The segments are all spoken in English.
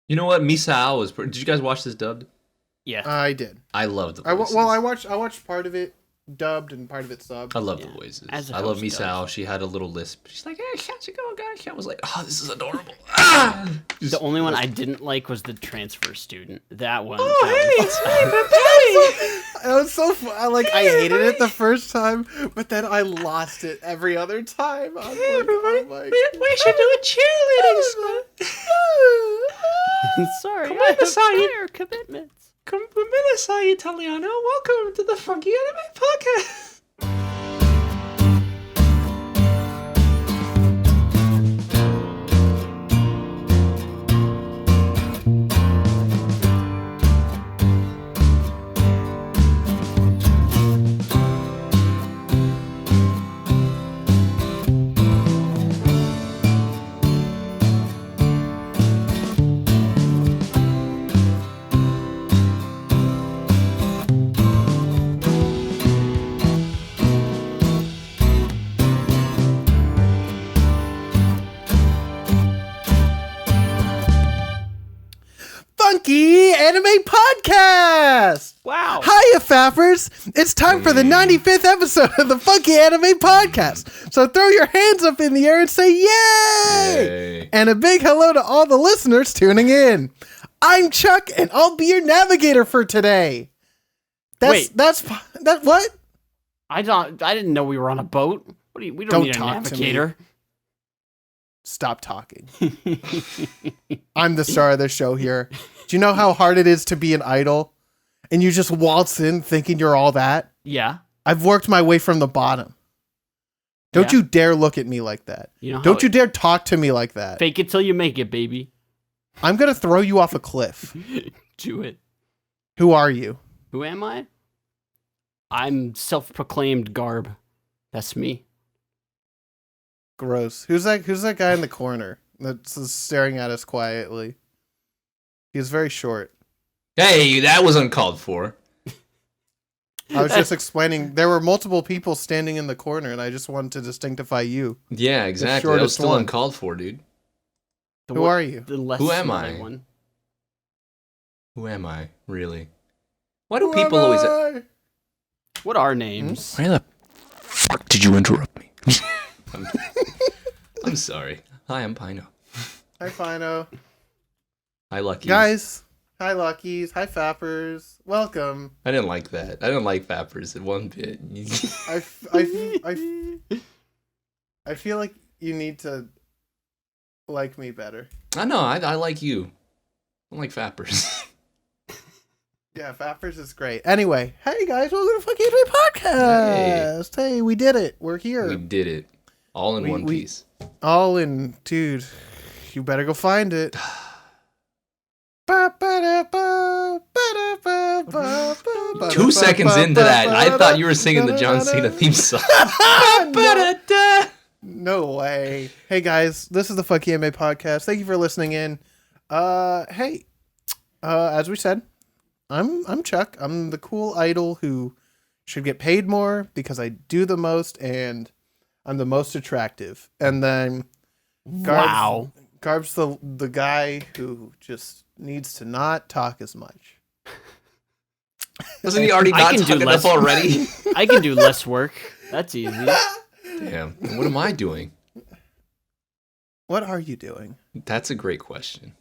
You know what? Misao was. Did you guys watch this dubbed? Yeah, I did. I loved the voices. I watched part of it dubbed and part of it subbed. I love the voices. I love Misao. She had a little lisp. She's like, "Hey, how's it going, guys?" I was like, "Oh, this is adorable." The only one I didn't like was the transfer student. That one. Oh, hey, it's me, It was so fun. I hated it the first time, but then I lost it every other time. Hey, everybody, we should do a cheerleading squad. Sorry, Come I on, have Masai. prior commitments. Complimenti Italiano. Welcome to the Funky Anime Podcast. Funky Anime Podcast! Wow. Hiya, fappers! It's time for the 95th episode of the Funky Anime Podcast. So throw your hands up in the air and say yay! Yay. And a big hello to all the listeners tuning in. I'm Chuck, and I'll be your navigator for today. That's what? I didn't know we were on a boat. We don't Don't need a talk to me. navigator. Stop talking. I'm the star of the show here. Do you know how hard it is to be an idol? And you just waltz in thinking you're all that? Yeah. I've worked my way from the bottom. Don't Yeah. you dare look at me like that. You know Don't you dare talk to me like that. Fake it till you make it, baby. I'm going to throw you off a cliff. Do it. Who are you? Who am I? I'm self-proclaimed Garb. That's me. Gross. Who's that guy in the corner that's staring at us quietly? He's very short. Hey, that was uncalled for. I was just explaining. There were multiple people standing in the corner, and I just wanted to distinctify you. Yeah, exactly. That was shortest still one. uncalled for, dude. Who are you? The less Who am smelly I? One. Who am I, really? Why do Who people am always... I? What are names? Why the fuck did you interrupt me? I'm sorry. Hi, I'm Pino. Hi, Pino. Hi, Lucky. Guys. Hi, Luckies. Hi, Fappers. Welcome. I didn't like that. I didn't like Fappers in one bit. I feel like you need to like me better. I know. I like you. I don't like Fappers. Yeah, Fappers is great. Anyway, hey guys, welcome to Funky Anime Podcast. Hey, we did it. We're here. We did it. All in one piece. All in, dude. You better go find it. 2 seconds into that, I thought you were singing the John Cena theme song. No way. Hey guys, this is the Funky Anime Podcast. Thank you for listening in. Hey, as we said, I'm Chuck. I'm the cool idol who should get paid more because I do the most and I'm the most attractive. And then Garb's the guy who just needs to not talk as much. Doesn't he already not talk enough already? I can do less work. That's easy. Damn. What am I doing? What are you doing? That's a great question.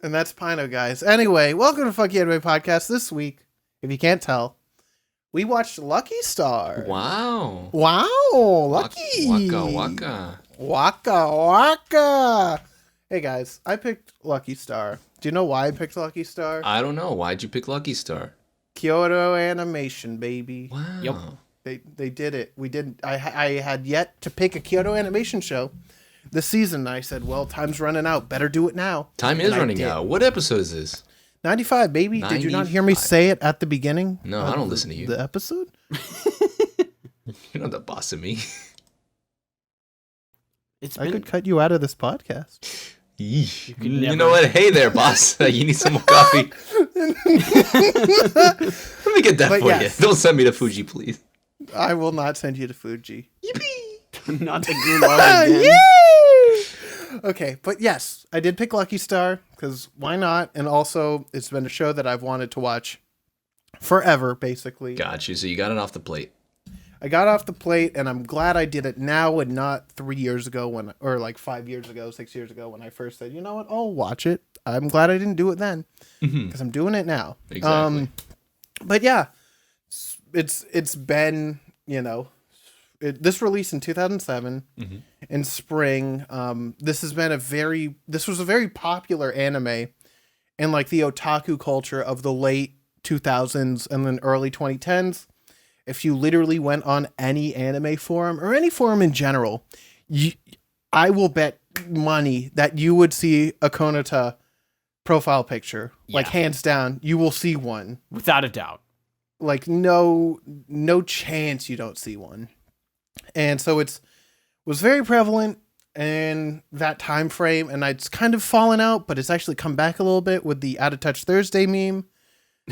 And that's Pino, guys. Anyway, welcome to Funky Anime Podcast. This week, if you can't tell, we watched Lucky Star. Wow. Lucky. Waka. Waka. Hey, guys, I picked Lucky Star. Do you know why I picked Lucky Star? I don't know. Why'd you pick Lucky Star? Kyoto Animation, baby. Wow. Yep. They did it. We did. I had yet to pick a Kyoto Animation show this season. I said, well, time's running out. Better do it now. Time is running out. What episode is this? 95, baby. Did you not hear me 95. say it at the beginning? No, I don't listen to you. The episode? You're not the boss of me. I could cut you out of this podcast. You know what? Hey there, boss. You need some more coffee. Let me get that for you. Don't send me to Fuji, please. I will not send you to Fuji. Yippee! Not the Gulog again. Yay! Okay, but yes, I did pick Lucky Star because why not? And also, it's been a show that I've wanted to watch forever, basically. Got you. So you got it off the plate. I got off the plate, and I'm glad I did it now and not 3 years ago or like 5 years ago, 6 years ago when I first said, you know what, I'll watch it. I'm glad I didn't do it then because I'm doing it now. Exactly. But yeah, it's been, this released in 2007 in spring. This was a very popular anime in like the otaku culture of the late 2000s and then early 2010s. If you literally went on any anime forum or any forum in general, I will bet money that you would see a Konata profile picture. Yeah. Like hands down, you will see one. Without a doubt. Like no chance you don't see one. And so was very prevalent in that time frame, and it's kind of fallen out, but it's actually come back a little bit with the Out of Touch Thursday meme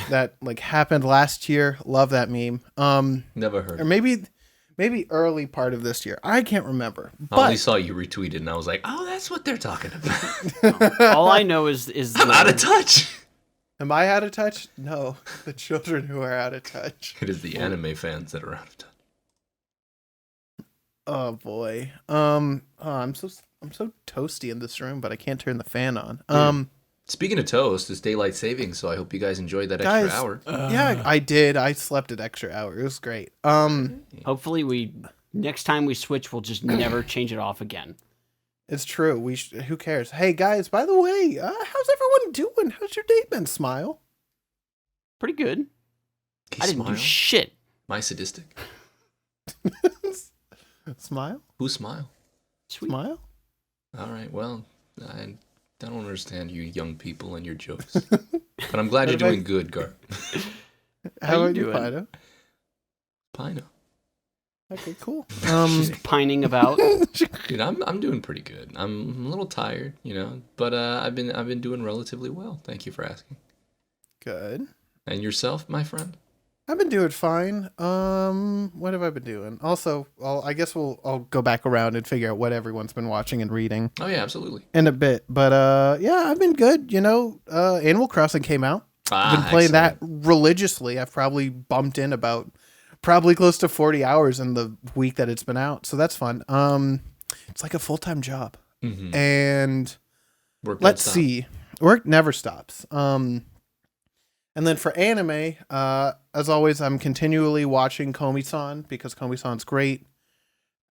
that like happened last year. Love that meme. Never heard. Or maybe early part of this year. I can't remember. I only saw you retweeted, and I was like, "Oh, that's what they're talking about." All I know is I'm out of touch. Am I out of touch? No, the children who are out of touch. It is the anime fans that are out of touch. Oh boy. I'm so toasty in this room, but I can't turn the fan on. Speaking of toast, it's daylight savings, so I hope you guys enjoyed that extra hour. Yeah, I did. I slept an extra hour. It was great. Hopefully next time we switch, we'll just never change it off again. It's true. Who cares? Hey guys, by the way, how's everyone doing? How's your day been, Smile? Pretty good. I didn't do Smile? shit. My sadistic. Smile? Who Smile? Sweet. Smile? All right, well, I don't understand you young people and your jokes. But I'm glad you're doing good, Garb. How are you, Pino? Pino. Okay, cool. She's pining about. Dude, I'm doing pretty good. I'm a little tired, but I've been doing relatively well. Thank you for asking. Good. And yourself, my friend? I've been doing fine. What have I been doing? Also, I guess I'll go back around and figure out what everyone's been watching and reading. Oh yeah, absolutely. In a bit, but yeah, I've been good. Animal Crossing came out. I've been playing that religiously. I've probably bumped in about close to 40 hours in the week that it's been out, so that's fun. It's like a full-time job, and let's see, work never stops. And then for anime, as always, I'm continually watching Komi-San because Komi-San's great.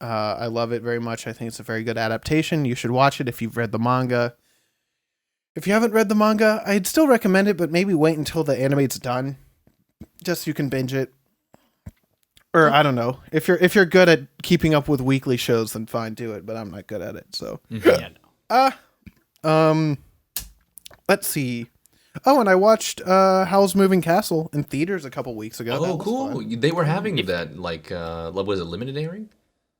I love it very much. I think it's a very good adaptation. You should watch it if you've read the manga. If you haven't read the manga, I'd still recommend it, but maybe wait until the anime's done, just so you can binge it. Or I don't know. If you're good at keeping up with weekly shows, then fine, do it. But I'm not good at it, so. Yeah, no. Let's see. Oh, and I watched Howl's Moving Castle in theaters a couple weeks ago. Oh, cool! Fun. They were having that was it limited airing?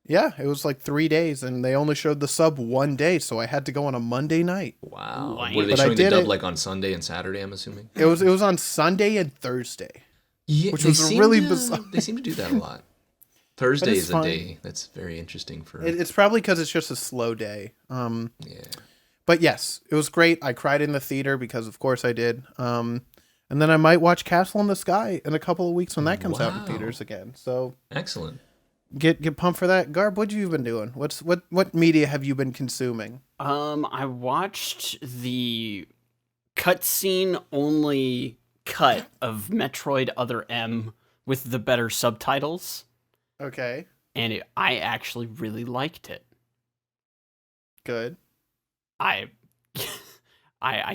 Yeah, it was like 3 days, and they only showed the sub one day, so I had to go on a Monday night. Wow! Were they showing the dub like on Sunday and Saturday? I'm assuming it was on Sunday and Thursday. Yeah, which was really bizarre. They seem to do that a lot. Thursday is a day that's very interesting for. It's probably because it's just a slow day. Yeah. But yes, it was great. I cried in the theater because, of course, I did. And then I might watch Castle in the Sky in a couple of weeks when that comes out in theaters again. So excellent. Get pumped for that. Garb, what have you been doing? What media have you been consuming? I watched the cutscene only cut of Metroid Other M with the better subtitles. Okay. And I actually really liked it. Good. I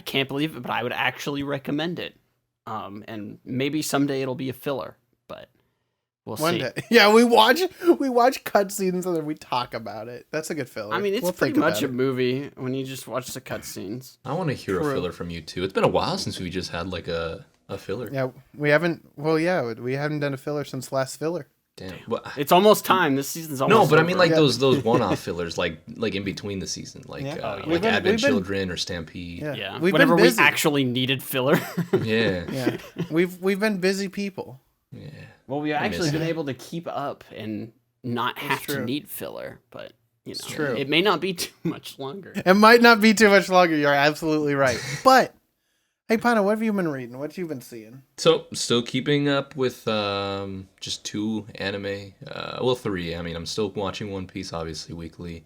can't believe it, but I would actually recommend it. And maybe someday it'll be a filler, but we'll see. One day. Yeah, we watch cutscenes and then we talk about it. That's a good filler. I mean, it's pretty much a movie when you just watch the cutscenes. I want to hear a filler from you too. It's been a while since we just had like a filler. Yeah, we haven't done a filler since last filler. Damn. Well, it's almost time. This season's almost over. I mean like those one-off fillers, like in between the season, like Advent Children or Stampede. Yeah. Whenever we actually needed filler. Yeah. We've been busy people. Yeah. Well, we've actually been able to keep up and not have to need filler, but It's true. It may not be too much longer. It might not be too much longer. You're absolutely right. But hey, Pino, what have you been reading? What have you been seeing? So, still keeping up with just 2 anime. Well, 3. I mean, I'm still watching One Piece, obviously, weekly.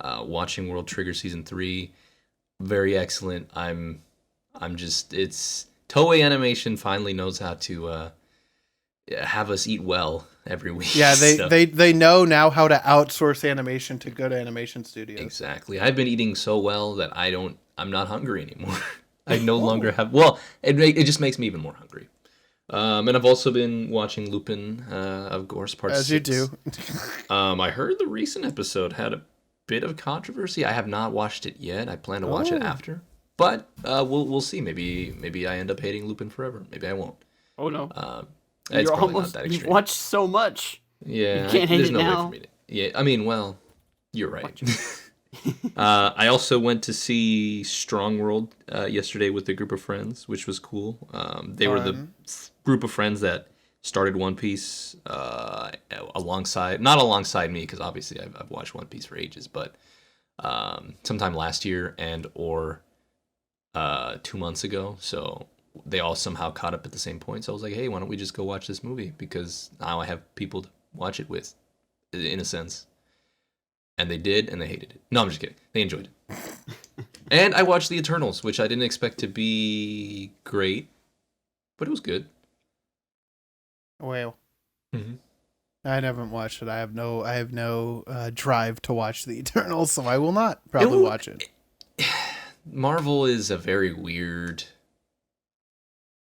Watching World Trigger Season 3. Very excellent. It's... Toei Animation finally knows how to have us eat well every week. Yeah, they know now how to outsource animation to good animation studios. Exactly. I've been eating so well that I'm not hungry anymore. I no longer have... Well, it just makes me even more hungry. And I've also been watching Lupin, of course, part 6. As you do. I heard the recent episode had a bit of controversy. I have not watched it yet. I plan to watch it after. But we'll see. Maybe I end up hating Lupin forever. Maybe I won't. Oh, no. It's probably not that extreme. You've watched so much. Yeah. You can't hate it now. Way for me to, I mean, well, you're right. I also went to see Strong World yesterday with a group of friends, which was cool. They were the group of friends that started One Piece not alongside me, because obviously I've watched One Piece for ages, but sometime last year or 2 months ago. So they all somehow caught up at the same point. So I was like, hey, why don't we just go watch this movie? Because now I have people to watch it with, in a sense. And they did, and they hated it. No, I'm just kidding. They enjoyed it. And I watched The Eternals, which I didn't expect to be great, but it was good. Well, mm-hmm. I haven't watched it. I have no drive to watch The Eternals, so I will not probably watch it. Marvel is a very weird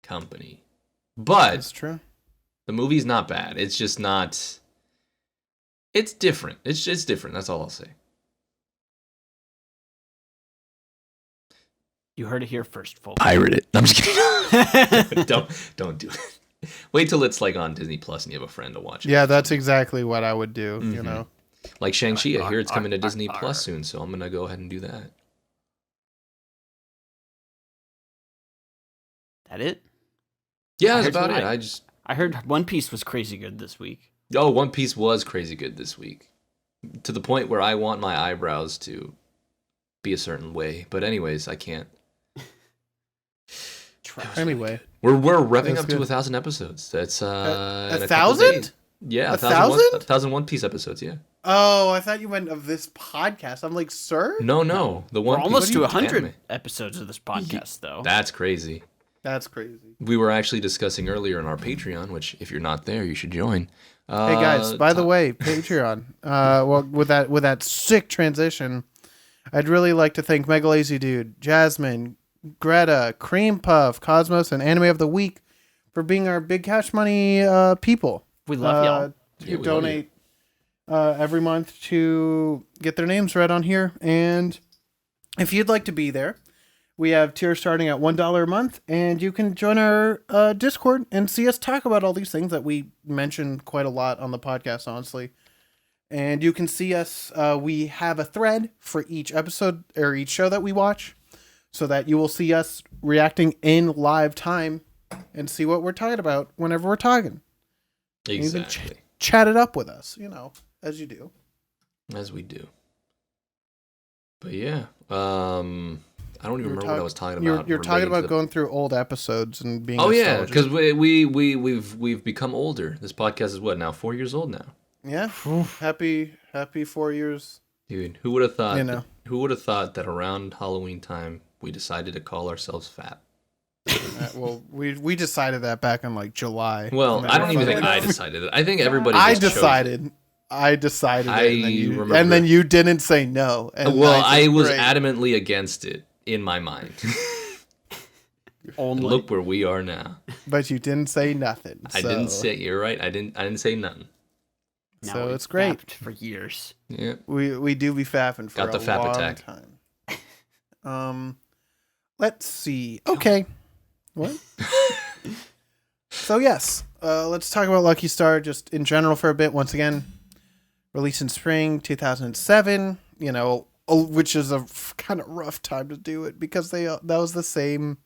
company, but that's true. The movie's not bad. It's just not. It's different. It's just different. That's all I'll say. You heard it here first, folks. Pirate it. I'm just kidding. Don't do it. Wait till it's like on Disney Plus and you have a friend to watch it. Yeah, that's exactly what I would do. Mm-hmm. You know, like Shang-Chi. I hear it's coming to Disney Plus soon, so I'm gonna go ahead and do that. That it? Yeah, that's about it. I heard One Piece was crazy good this week. Oh, One Piece was crazy good this week. To the point where I want my eyebrows to be a certain way. But anyways, I can't. Anyway. We're revving up to 1,000 episodes. That's 1,000? Yeah, 1,000? 1,000 One Piece episodes, yeah. Oh, I thought you meant of this podcast. I'm like, sir? No. The One We're Piece almost to 100 episodes of this podcast, though. That's crazy. That's crazy. We were actually discussing earlier on our Patreon, which if you're not there, you should join. Hey guys, by the way, Patreon. Well, with that sick transition, I'd really like to thank Mega Lazy Dude, Jasmine, Greta, Cream Puff, Cosmos, and Anime of the Week for being our Big Cash Money people. We love y'all. Who donate every month to get their names read on here. And if you'd like to be there, we have tiers starting at $1 a month, and you can join our Discord and see us talk about all these things that we mention quite a lot on the podcast, honestly. And you can see us. We have a thread for each episode or each show that we watch, so that you will see us reacting in live time and see what we're talking about whenever we're talking. Exactly. And you can chat it up with us, as you do. As we do. But yeah, I don't even remember what I was talking about. You're talking about going through old episodes and being. Oh yeah, because we've become older. This podcast is what now? 4 years old now. Yeah, happy 4 years. Dude, who would have thought? Who would have thought that around Halloween time we decided to call ourselves fat? Well, we decided that back in like July. Well, I don't even think I decided it. I think everybody. I decided, and then you didn't say no. And I was adamantly against it in my mind. Only. Look where we are now. But you didn't say nothing. I didn't say. You're right. I didn't say nothing. Now so it's great for years. Yeah, we do be fapping for got the fap long attack. Time. Let's see. Okay. What? So yes, let's talk about Lucky Star just in general for a bit. Once again, released in spring 2007. Which is a kind of rough time to do it because that was the same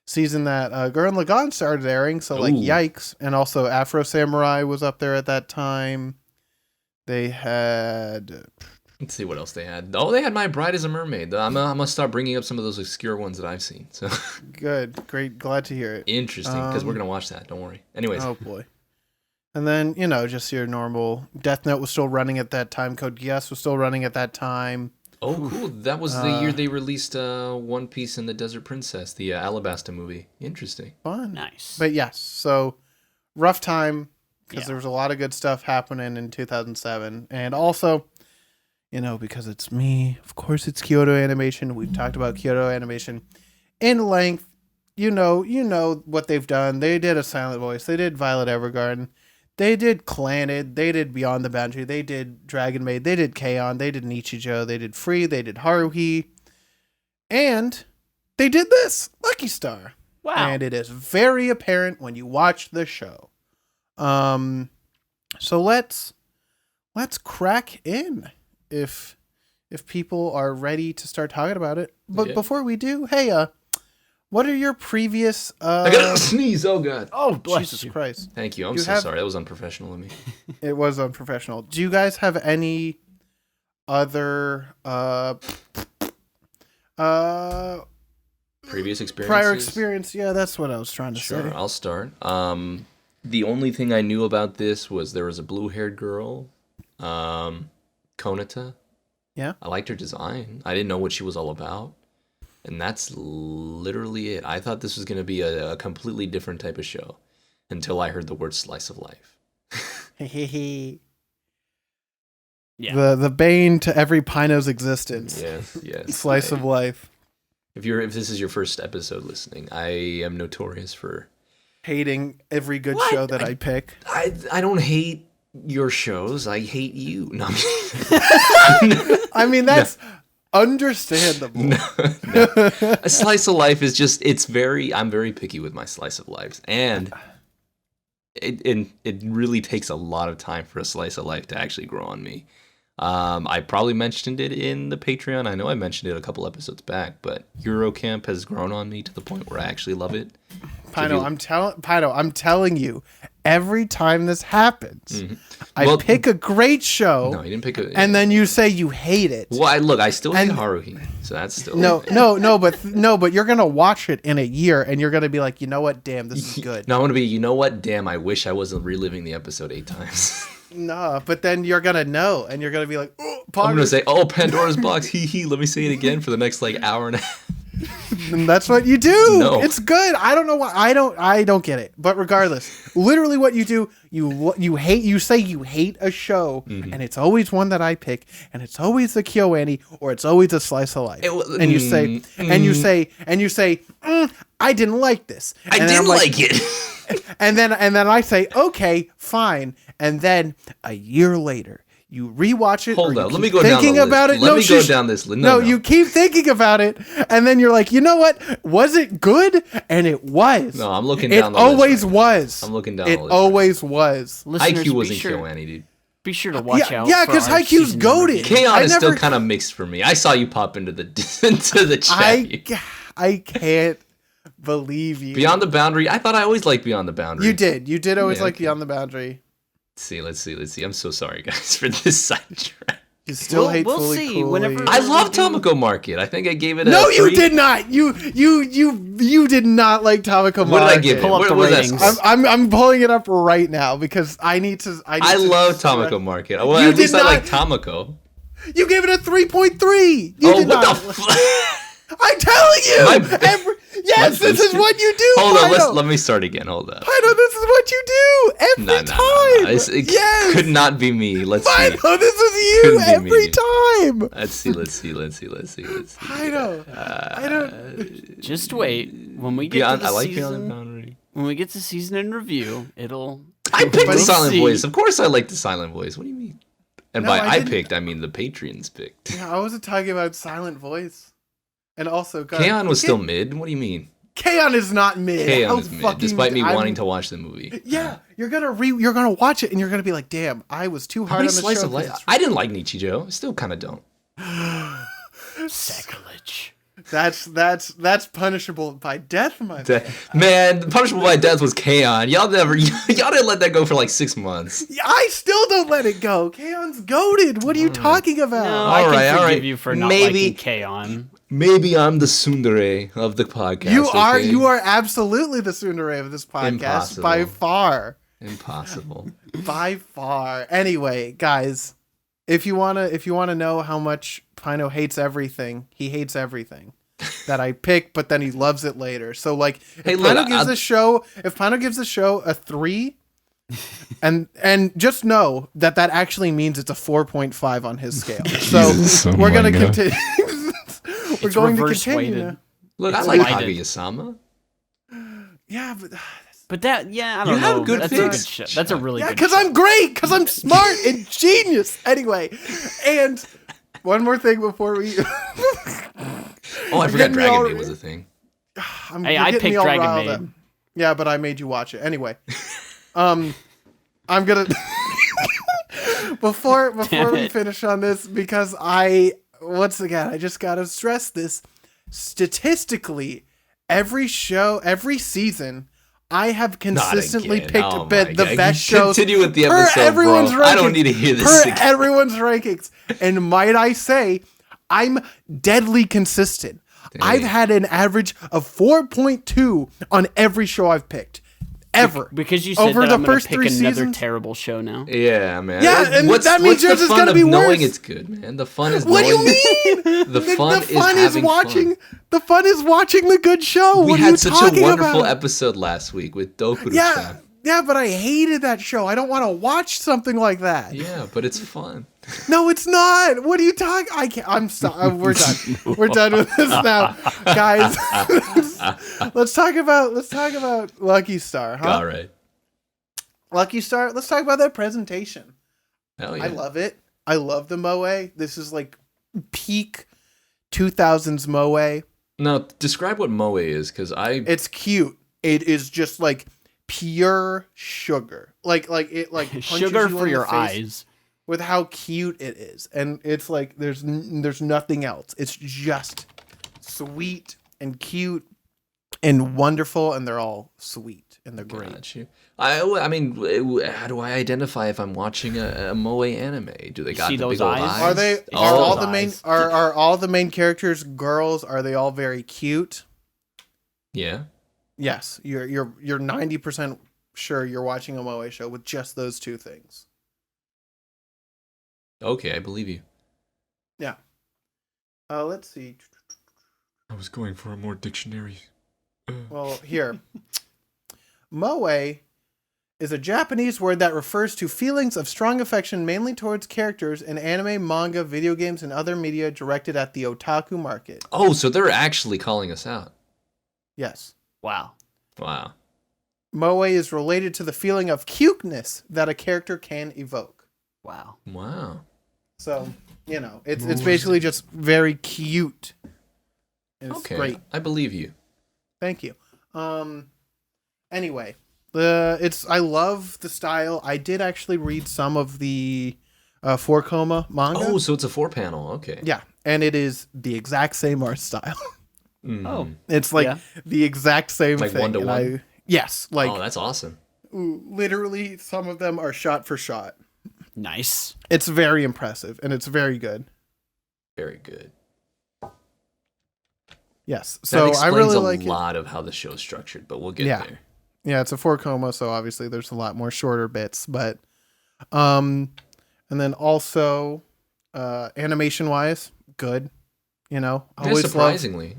season that Gurren Lagann started airing. So like, yikes! And also Afro Samurai was up there at that time. They had Let's see what else they had. Oh, they had My Bride as a Mermaid. I'm gonna start bringing up some of those obscure ones that I've seen. So Good, great, glad to hear it. interesting, because we're gonna watch that. Don't worry. Anyways, Oh boy. And then, just your normal Death Note was still running at that time. Code Geass was still running at that time. oh cool. That was the year they released One Piece and the Desert Princess, the Alabasta movie. Interesting. Fun. Nice. But yes, so rough time because Yeah. there was a lot of good stuff happening in 2007. And also, because it's me, of course it's Kyoto Animation. We've talked about Kyoto Animation in length. You know what they've done. They did A Silent Voice. They did Violet Evergarden. They did Clannad. They did Beyond the Boundary. They did Dragon Maid. They did K-On! They did Nichijou. They did Free. They did Haruhi. And they did this, Lucky Star. Wow. And it is very apparent when you watch the show. So let's crack in if people are ready to start talking about it. But Yeah. before we do, hey, what are your previous I gotta sneeze. Oh god. Oh, bless Jesus you. Christ. Thank you. I'm You so have- sorry. That was unprofessional of me. It was unprofessional. Do you guys have any other Previous experiences. prior experience? Yeah, that's what I was trying to Sure, say. I'll start. The only thing I knew about this was there was a blue-haired girl, Konata. Yeah. I liked her design. I didn't know what she was all about. And that's literally it. I thought this was going to be a completely different type of show until I heard the word slice of life. Yeah. The bane to every Pino's existence. Yes. Slice of life. If this is your first episode listening, I am notorious for Hating every good What? show that I pick. I don't hate your shows. I hate you. No, I mean, that's understandable. no. A slice of life is just I'm very picky with my slice of lives, and it really takes a lot of time for a slice of life to actually grow on me. I probably mentioned it in the Patreon. I know I mentioned it a couple episodes back, but Eurocamp has grown on me to the point where I actually love it. Pino, I'm telling you, every time this happens, Well, I pick a great show, No, you didn't pick a. and then you say you hate it. Well, I still hate And- Haruhi, so that's still No, but you're gonna watch it in a year, and you're gonna be like, you know what? Damn, this is good. No, I'm gonna be. You know what? Damn, I wish I wasn't reliving the episode 8 times. No, but then you're gonna know, and you're gonna be like, oh, I'm gonna say, "Oh, Pandora's box." Hee hee. Let me say it again for the next hour and a half. and that's what you do. No. It's good. I don't know why. I don't get it. But regardless, literally, what you do, you hate. You say you hate a show, and it's always one that I pick, and it's always a KyoAni, or it's always a slice of life. And you say, I didn't like this. I And then didn't I'm like it. And then I say, okay, fine. And then a year later, you rewatch it. Hold or you on, let keep me go down the thinking list. about it. Let No, me go shush. down this list. No, No. you keep thinking about it, and then you're like, you know what? Was it good? And it was. No, I'm looking It down the list always right now. was. I'm looking down It the list always was. Listeners, IQ wasn't be sure, KyoAni, dude. be sure to watch out. Yeah, for because our Haikyuu's season goated. review. K-On! is still never- kind of mixed for me. I saw you pop into the chat. I can't believe you. Beyond the Boundary. I thought I always liked Beyond the Boundary. You did always Yeah, like okay. Beyond the Boundary. Let's see. I'm so sorry, guys, for this sidetrack. You still hate we'll Fully see. Coolly. Whenever- I love Tomoko Market. I think I gave it a No, you 3. did not. You did not like Tamako What did I Market. give it? Pull up What the was that ratings. score? I'm pulling it up right now because I need to. I love Tomoko Market. Well, You at least did I like not- Tomoko. You gave it a 3.3. You Oh, did what not. the fuck? I'm telling you. My- Yes, this is boosted. what you do. Hold on, Pino. let me start again. Hold up. Pino, this is what you do every No. time. It yes. could not be me. Let's see. Pino, this is you Couldn't be every me. time. Let's see. Pino, I don't. Just wait. When we get Beyond, to the I like Beyond the season, Boundary. when we get to season in review, it'll. I picked But the you silent see- voice. Of course I like the silent voice. What do you mean? And No, by I I didn't- picked, I mean the Patreons picked. Yeah, I wasn't talking about silent voice. And also, God, K-On! Was still mid. What do you mean? K-On! Is not mid. K-On! How is mid, fucking- despite me I'm- wanting to watch the movie. Yeah, you're gonna watch it and you're gonna be like, damn, I was too How hard many on the slice show. of life? I didn't like Nichijou. I still kind of don't. Sacrilege. That's punishable by death, my man. Man, punishable by death was K-On! Y'all didn't let that go for like 6 months. I still don't let it go. K-On's goated. What are you talking about? No, I can all forgive right. you for not Maybe- liking K-On! Maybe I'm the tsundere of the podcast. You are absolutely the tsundere of this podcast. Impossible. By far. Impossible. By far. Anyway, guys, if you wanna know how much Pino hates everything, he hates everything that I pick, but then he loves it later. So like, if Pino gives the show a 3, and just know that actually means it's a 4.5 on his scale. So we're gonna continue. We're going to continue. Now. Look, I like Kaguya-sama. Yeah, But that, I don't know. have good That's picks. a good show. That's a really good because show. I'm great, because I'm smart and genius. Anyway, and one more thing before we. I forgot Dragon Maid was a thing. Hey, I picked Dragon Maid. Yeah, but I made you watch it anyway. I'm gonna before we finish on this, because once again I just gotta stress this. Statistically, every season, I have consistently picked the best shows. Continue with the episode, bro. I don't need to hear this again. Everyone's rankings. And might I say, I'm deadly consistent. Dang. I've had an average of 4.2 on every show I've picked. Ever. Because you said over that the I'm going first to pick 3 another seasons? terrible show now. Yeah, man. Yeah, and that means yours is fun gonna of be knowing worse? it's good, man? The fun is What do knowing you mean? the fun is having watching. fun. The fun is watching the good show. We what are you had such talking a wonderful about? episode last week with Dokuru-chan. Yeah, but I hated that show. I don't want to watch something like that. Yeah, but it's fun. No, it's not. What are you talking? I can't. I'm sorry. We're done. We're done with this now, guys. Let's talk about Lucky Star. Huh? All right. Lucky Star. Let's talk about that presentation. Hell yeah. I love it. I love the moe. This is like peak 2000s moe. Now, describe what moe is, because It's cute. It is just like pure sugar. Like it punches Sugar you for in your the face eyes. with how cute it is. And it's like there's nothing else. It's just sweet and cute and wonderful, and they're all sweet and they're great. Got you. I mean, how do I identify if I'm watching a moe anime? Do they got See the those big old eyes? eyes? Are they Oh, are all those the main eyes. are all the main characters girls? Are they all very cute? Yeah. Yes, you're 90% sure you're watching a moe show with just those 2 things. Okay, I believe you. Yeah. Let's see. I was going for a more dictionary. Well, here. Moe is a Japanese word that refers to feelings of strong affection mainly towards characters in anime, manga, video games, and other media directed at the otaku market. Oh, so they're actually calling us out. Yes. Wow. Wow. Moe is related to the feeling of cuteness that a character can evoke. Wow. Wow. So, it's basically just very cute. And it's Okay. great. I believe you. Thank you. Anyway, I love the style. I did actually read some of the 4-Koma manga. Oh, so it's a 4-panel. Okay. Yeah, and it is the exact same art style. Mm. Oh. It's like the exact same Like thing. 1-to-1? Yes, like Oh, that's awesome. literally some of them are shot for shot. Nice. It's very impressive and it's very good. Very good. Yes. That So I explains really a like it. lot of how the show's structured, but we'll get Yeah. there. Yeah, it's a 4-Koma, so obviously there's a lot more shorter bits, but and then also animation wise, good. Surprisingly.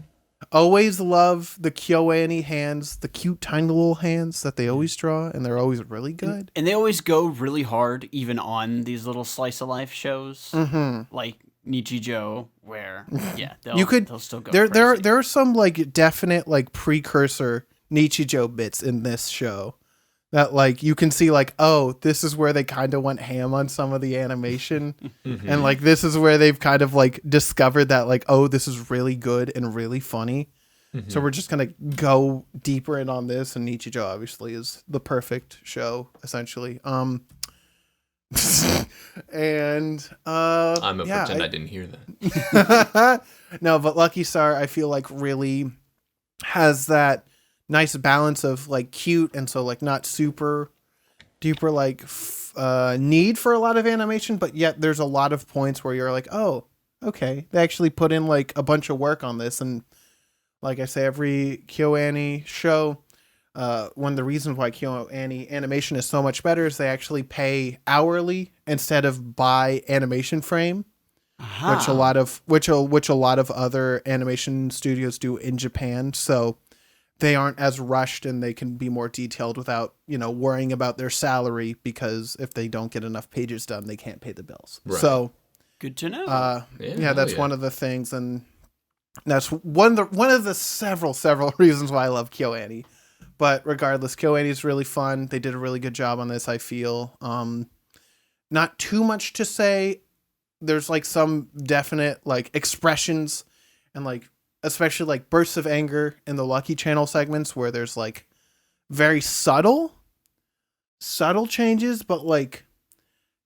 Always love the KyoAni hands, the cute tiny little hands that they always draw, and they're always really good. And they always go really hard, even on these little slice of life shows, Mm-hmm. like Nichijou, where they'll still go. There are some like definite like precursor Nichijou bits in this show that like you can see like, oh, this is where they kind of went ham on some of the animation, and like this is where they've kind of like discovered that like, oh, this is really good and really funny. So we're just gonna go deeper in on this, and Nichijou obviously is the perfect show essentially. And I'm gonna yeah, pretend I didn't hear that. no, but Lucky Star I feel like really has that nice balance of like cute and so like not super duper like need for a lot of animation, but yet there's a lot of points where you're like, oh, okay, they actually put in like a bunch of work on this. And like I say, every KyoAni show, one of the reasons why KyoAni animation is so much better is they actually pay hourly instead of by animation frame, which a lot of other animation studios do in Japan. So they aren't as rushed and they can be more detailed without, worrying about their salary, because if they don't get enough pages done, they can't pay the bills. Right. So good to know. That's one of the things, and that's one of the several reasons why I love KyoAni. But regardless, KyoAni is really fun. They did a really good job on this, I feel. Not too much to say. There's like some definite like expressions and like especially like bursts of anger in the Lucky Channel segments where there's like very subtle changes, but like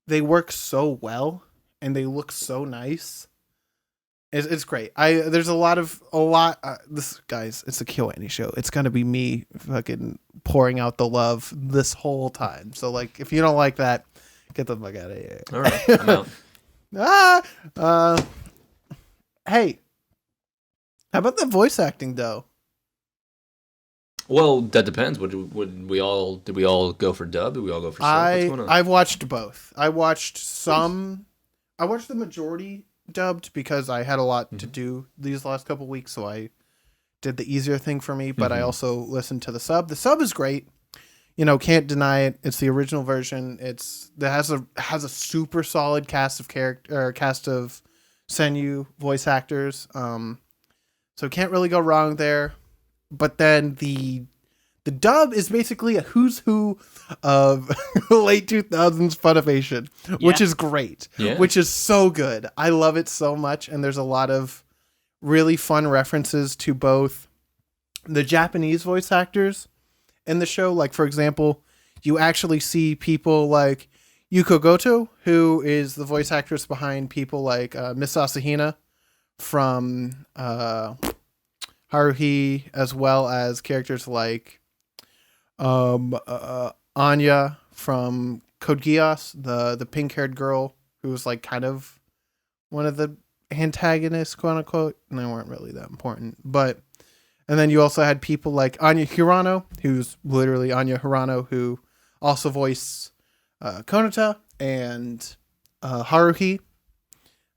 they work so well and they look so nice. It's great. There's a lot. This guys, it's a KyoAni show. It's gonna be me fucking pouring out the love this whole time. So like, if you don't like that, get the fuck out of here. All right, I'm out. Hey, how about the voice acting though? Well, that depends. Did we all go for dub? Did we all go for sub? What's going on? I've watched both. I watched the majority dubbed because I had a lot to do these last couple weeks, so I did the easier thing for me. But I also listened to the sub. The sub is great. Can't deny it. It's the original version. It has a super solid cast of Senyu voice actors. So can't really go wrong there. But then the dub is basically a who's who of late 2000s Funimation, which is great, which is so good. I love it so much. And there's a lot of really fun references to both the Japanese voice actors in the show. Like, for example, you actually see people like Yuko Goto, who is the voice actress behind people like Miss Asahina from Haruhi, as well as characters like Anya from Code Geass, the pink-haired girl who was like kind of one of the antagonists, quote unquote, and they weren't really that important. And then you also had people like Anya Hirano, who's literally Anya Hirano, who also voiced Konata and Haruhi.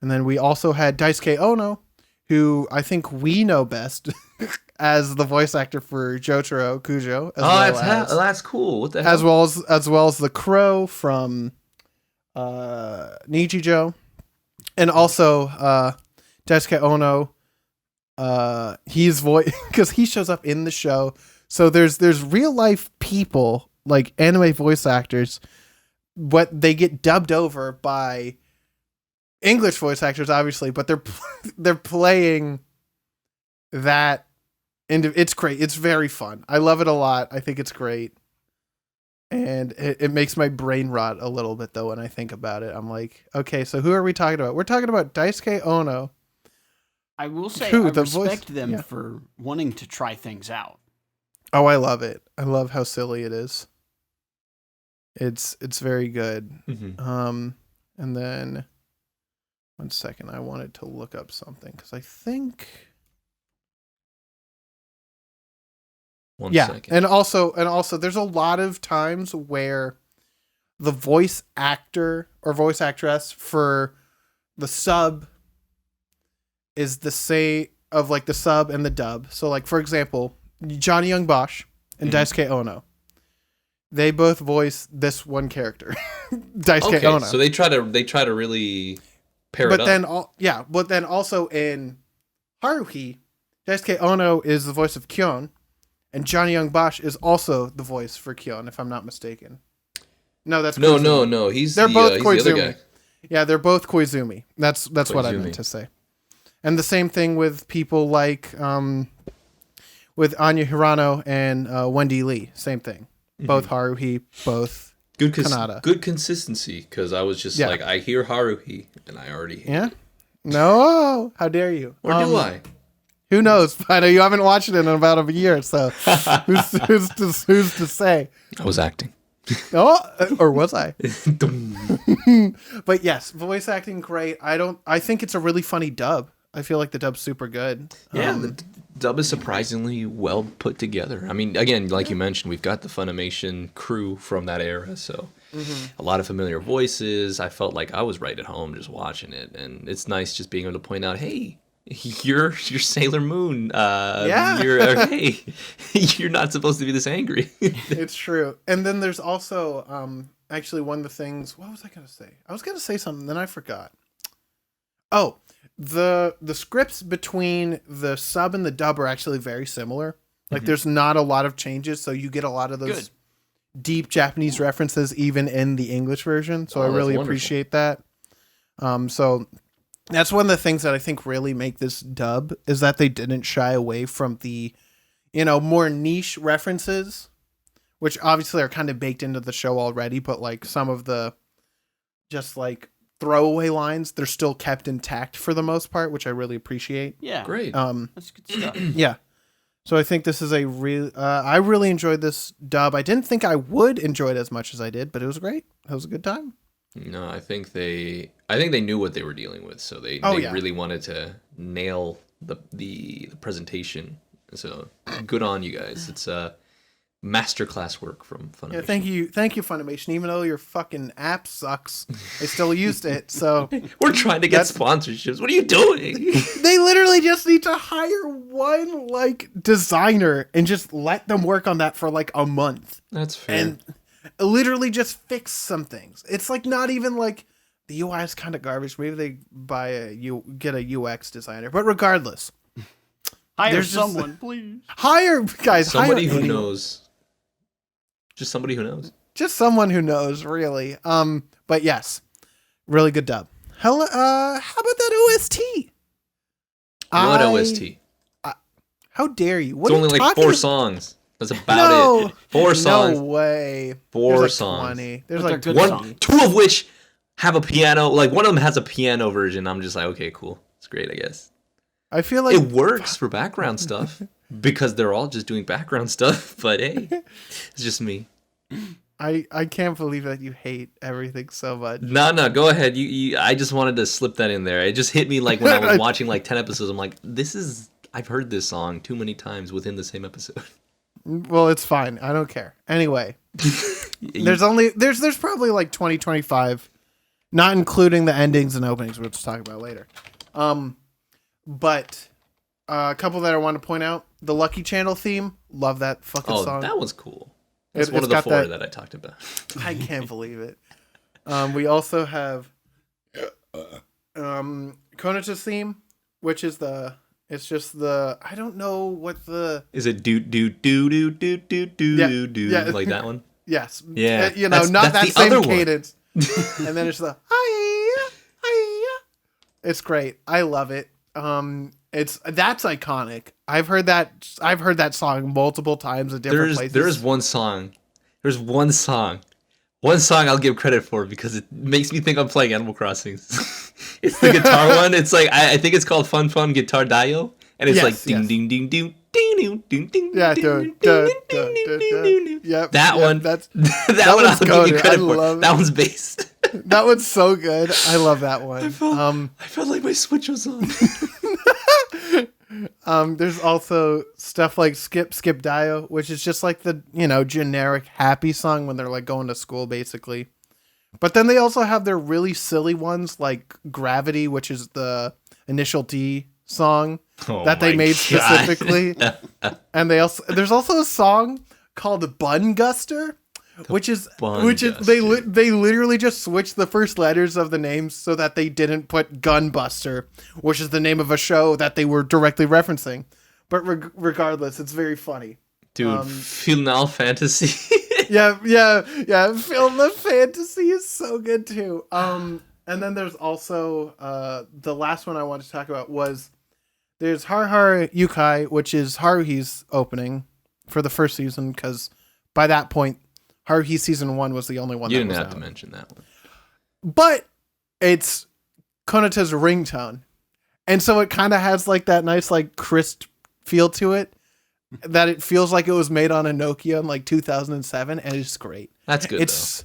And then we also had Daisuke Ono, who I think we know best as the voice actor for Jotaro Kujo. That's cool. What the hell? As well as the Crow from Nichijou, and also Daisuke Ono. He's voice because he shows up in the show. So there's real life people like anime voice actors, but they get dubbed over by English voice actors, obviously, but they're playing that. And it's great. It's very fun. I love it a lot. I think it's great. And it makes my brain rot a little bit, though, when I think about it. I'm like, okay, so who are we talking about? We're talking about Daisuke Ono. I will say, I respect them for wanting to try things out. Oh, I love it. I love how silly it is. It's very good. Mm-hmm. And then, one second, I wanted to look up something, because I think... One second. And also, there's a lot of times where the voice actor or voice actress for the sub is the same of like the sub and the dub. So, like, for example, Johnny Young Bosch and Daisuke Ono, they both voice this one character, Daisuke Ono. So they try to really pair it up. But then also in Haruhi, Daisuke Ono is the voice of Kyon. And Johnny Young Bosch is also the voice for Kyon, if I'm not mistaken. No, that's Koizumi. No. They're both he's Koizumi. The other guy. Yeah, they're both Koizumi. That's Koizumi. What I meant to say. And the same thing with people like with Anya Hirano and Wendy Lee. Same thing. Mm-hmm. Both Haruhi, both Kanata. Good consistency, because I was just like, I hear Haruhi, and I already hear it. No, how dare you? Or do I? Who knows? I know you haven't watched it in about a year, so who's to say? I was acting. Oh, or was I? But yes, voice acting great. I think it's a really funny dub. I feel like the dub's super good. Yeah, the dub is surprisingly well put together. I mean, again, like you mentioned, we've got the Funimation crew from that era, so a lot of familiar voices. I felt like I was right at home just watching it, and it's nice just being able to point out, hey, you're Sailor Moon. Hey, you're not supposed to be this angry. It's true. And then there's also actually one of the things. What was I gonna say? I was gonna say something, then I forgot. Oh, the scripts between the sub and the dub are actually very similar. Like there's not a lot of changes, so you get a lot of those deep Japanese references even in the English version. So I really appreciate that. So that's one of the things that I think really make this dub is that they didn't shy away from the, more niche references, which obviously are kind of baked into the show already, but like some of the just like throwaway lines, they're still kept intact for the most part, which I really appreciate. Yeah. Great. That's good stuff. Yeah. So I think this is I really enjoyed this dub. I didn't think I would enjoy it as much as I did, but it was great. It was a good time. No, I think they knew what they were dealing with, so they really wanted to nail the presentation. So good on you guys. It's a masterclass work from Funimation. Yeah, thank you, Funimation. Even though your fucking app sucks, I still used it. So we're trying to get sponsorships. What are you doing? They literally just need to hire one like designer and just let them work on that for like a month. That's fair. And literally just fix some things. It's like not even like the UI is kind of garbage. Maybe they get a UX designer. But regardless, hire someone, please. Hire somebody who knows. Just somebody who knows. Just someone who knows, really. But yes, really good dub. How about that OST? What OST? How dare you? It's only like 4 songs. That's about it. 4 songs. No way. 4 like songs. 20. There's But like they're good songs. 2 of which have a piano. Like one of them has a piano version. I'm just like, okay, cool. It's great, I guess. I feel like it works for background stuff because they're all just doing background stuff. But hey, it's just me. I can't believe that you hate everything so much. No, go ahead. I just wanted to slip that in there. It just hit me like when I was watching like 10 episodes. I'm like, I've heard this song too many times within the same episode. Well, it's fine. I don't care. Anyway, there's probably like 25, not including the endings and openings, which we'll talk about later. But a couple that I want to point out: the Lucky Channel theme. Love that fucking song. Oh, that was cool. That's one of the 4 that I talked about. I can't believe it. We also have Konota's theme, which is it's just I don't know what the... Is it do like that one? Yes. Yeah. Not that same cadence. And then it's the hi. It's great. I love it. That's iconic. I've heard that song multiple times at different places. There's one song. One song I'll give credit for because it makes me think I'm playing Animal Crossing. It's the guitar one. It's like I think it's called Fun Fun Guitar Dio, and it's like ding ding ding ding ding ding ding. Yeah, yep. That one. That one I'll give you credit for. That one's bass. That one's so good. I love that one. I felt like my Switch was on. There's also stuff like Skip Dio, which is just like the generic happy song when they're like going to school basically. But then they also have their really silly ones like Gravity, which is the Initial D song that they made specifically. And there's also a song called Bun Guster, which is they literally just switched the first letters of the names so that they didn't put Gunbuster, which is the name of a show that they were directly referencing. But regardless, it's very funny. Dude, Final Fantasy. yeah. Final Fantasy is so good too. And then there's also the last one I wanted to talk about was there's Har Yukai, which is Haruhi's opening for the first season, because by that point Haruhi season 1 was the only one. You that didn't was have out. to mention that one. But it's Konata's ringtone, and so it kind of has like that nice like crisp feel to it. That it feels like it was made on a Nokia in like 2007, and it's great. That's good. It's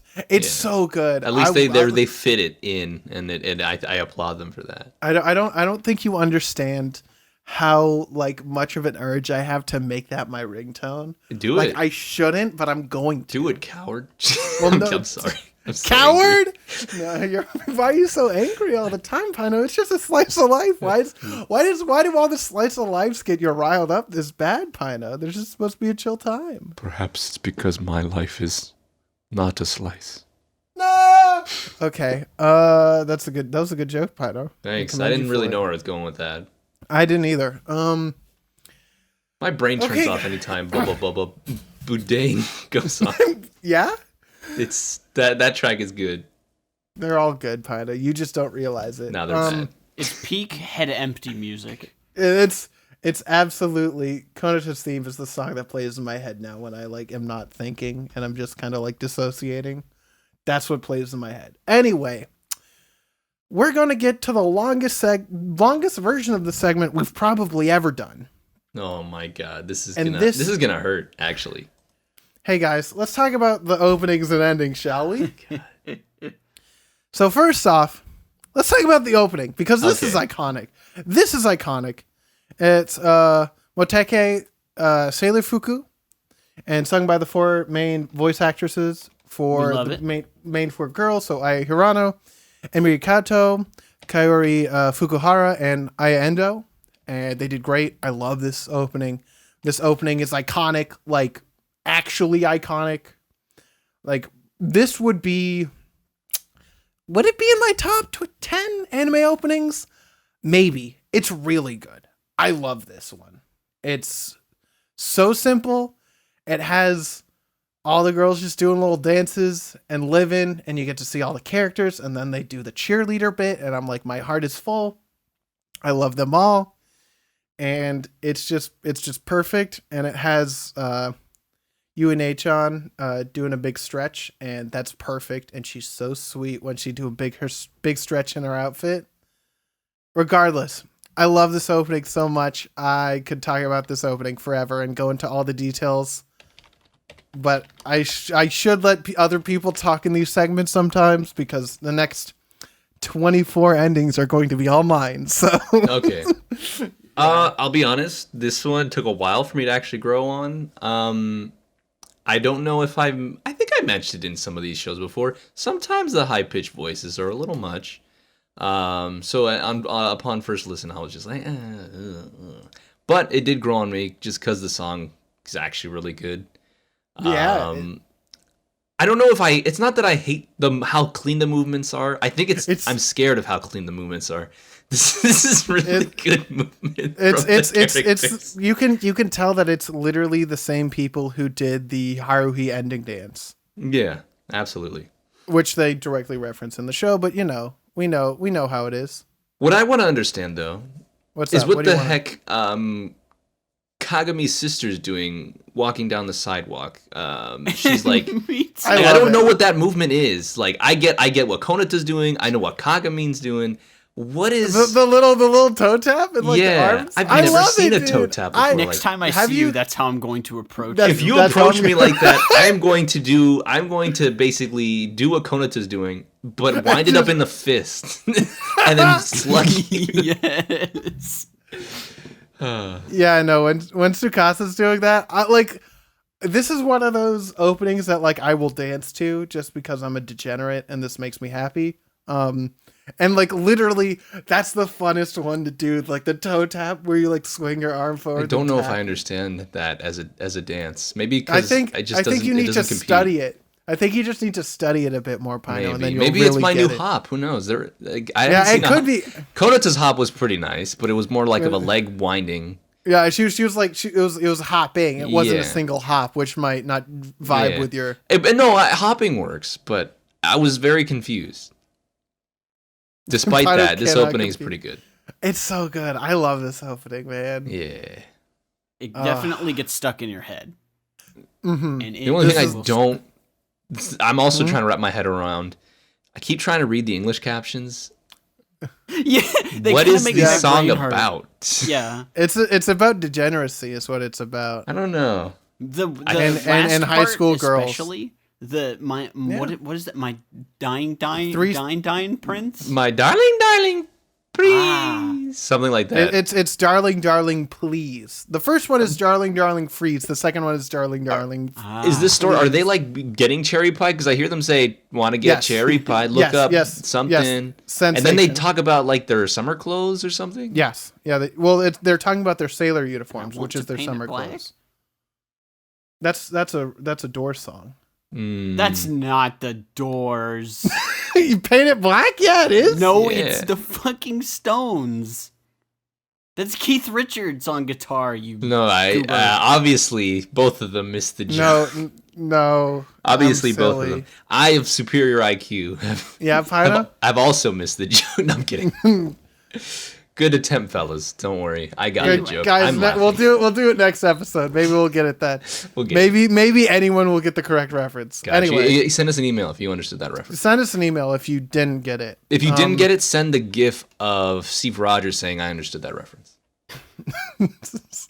so good. At least they fit it in, and I applaud them for that. I don't think you understand how like much of an urge I have to make that my ringtone. Do like, it. I shouldn't, but I'm going to. Do it, coward. Well, no, I'm sorry. I'm so coward? No, why are you so angry all the time, Pino? It's just a slice of life. Why do all the slice of lives get you riled up this bad, Pino? There's just supposed to be a chill time. Perhaps it's because my life is not a slice. No. Okay. That was a good joke, Pino. Thanks. I didn't really know where I was going with that. I didn't either. My brain turns off anytime Bubba Boudin goes on. Yeah? It's that track is good. They're all good, Pino. You just don't realize it. No, they're bad. It's peak head empty music. It's absolutely Konata's theme is the song that plays in my head now when I like am not thinking and I'm just kind of like dissociating. That's what plays in my head. Anyway, we're gonna get to the longest version of the segment we've probably ever done. Oh my god, this is gonna hurt. Actually, hey guys, let's talk about the openings and endings, shall we? So first off, let's talk about the opening because this is iconic. This is iconic. It's Moteke Sailor Fuku, and sung by the 4 main voice actresses for the main 4 girls. So Ai Hirano, Emiri Kato, Kaori Fukuhara, and Aya Endo. And they did great. I love this opening. This opening is iconic, like actually iconic. Like this would it be in my top 10 anime openings? Maybe. It's really good. I love this one. It's so simple. It has all the girls just doing little dances and living, and you get to see all the characters, and then they do the cheerleader bit, and I'm like, my heart is full. I love them all. And it's just perfect, and it has UNH-chan doing a big stretch, and that's perfect, and she's so sweet when she do a big stretch in her outfit. Regardless, I love this opening so much. I could talk about this opening forever and go into all the details, but I should let other people talk in these segments sometimes because the next 24 endings are going to be all mine. So okay. I'll be honest. This one took a while for me to actually grow on. I don't know if I think I mentioned it in some of these shows before. Sometimes the high-pitched voices are a little much. So upon first listen, I was just like, but it did grow on me just because the song is actually really good. Yeah. I don't know if it's not that I hate how clean the movements are. I think I'm scared of how clean the movements are. This is really good movement. It's you can tell that it's literally the same people who did the Haruhi ending dance. Yeah, absolutely. Which they directly reference in the show, but we know how it is. What I want to understand though is what the heck Kagami Sisters doing walking down the sidewalk. She's like I don't know what that movement is. Like I get what Konata's doing. I know what Kagami's doing. What is the little toe tap and the arms? I've never seen a toe tap before. Next time I see you, that's how I'm going to approach you. If you approach me like that, I'm going to basically do what Konata's doing, but wind it up in the fist and then slug you. Yes. Yeah, I know. When Tsukasa's doing that, this is one of those openings that I will dance to just because I'm a degenerate and this makes me happy. And literally, that's the funnest one to do. The toe tap where you swing your arm forward. I don't know if I understand that as a dance. Maybe because I think you need to study it. I think you just need to study it a bit more, Pino, and then maybe really it's my new it. hop. Who knows? It could be. Konata's hop was pretty nice, but it was more of a leg winding. Yeah, she was it was hopping. It wasn't a single hop, which might not vibe with your. Hopping works, but I was very confused. Despite that, this opening is pretty good. It's so good. I love this opening, man. Yeah. It definitely gets stuck in your head. Mm-hmm. The only thing I don't I'm also trying to wrap my head around. I keep trying to read the English captions. Yeah. What is this song about? Yeah. It's about degeneracy is what it's about. I don't know. The and high school girls. Especially what is that? My dying prince? My darling, please. Something like that. It's darling, please. The first one is darling, freeze. The second one is darling. Is this story? Are they like getting cherry pie? Because I hear them say, "Want to get cherry pie? Look up something." And then they talk about like their summer clothes or something. Yes, yeah. They're talking about their sailor uniforms, which is their summer clothes. That's a Doors song. That's not the Doors. You paint it black? Yeah, it is. No, it's the fucking Stones. That's Keith Richards on guitar. No, obviously both of them missed the joke. No. Obviously both of them. I have superior IQ. Yeah, Pino? I've also missed the joke. No, I'm kidding. Good attempt, fellas. Don't worry. I got the joke. Guys, we'll do it next episode. Maybe we'll get it then. Maybe anyone will get the correct reference. Gotcha. Anyway, send us an email if you understood that reference. Send us an email if you didn't get it. If you didn't get it, send the GIF of Steve Rogers saying I understood that reference. Because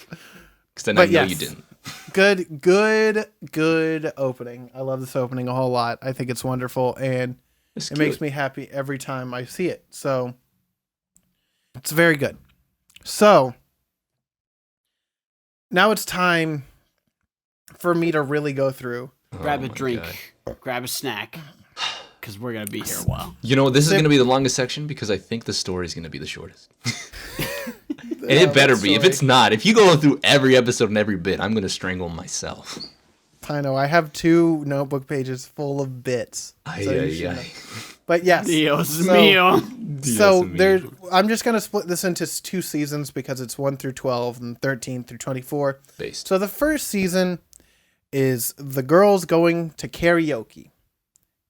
then I know you didn't. Good opening. I love this opening a whole lot. I think it's wonderful, and it makes me happy every time I see it. So it's very good. So now it's time for me to really go through. Grab a drink, grab a snack, because we're going to be here a while. You know, this is going to be the longest section because I think the story is going to be the shortest. And it better be. If it's not, if you go through every episode and every bit, I'm going to strangle myself. I know. I have 2 notebook pages full of bits. But yes. Dios mío. I'm just going to split this into 2 seasons because it's 1 through 12 and 13 through 24. So the first season is the girls going to karaoke.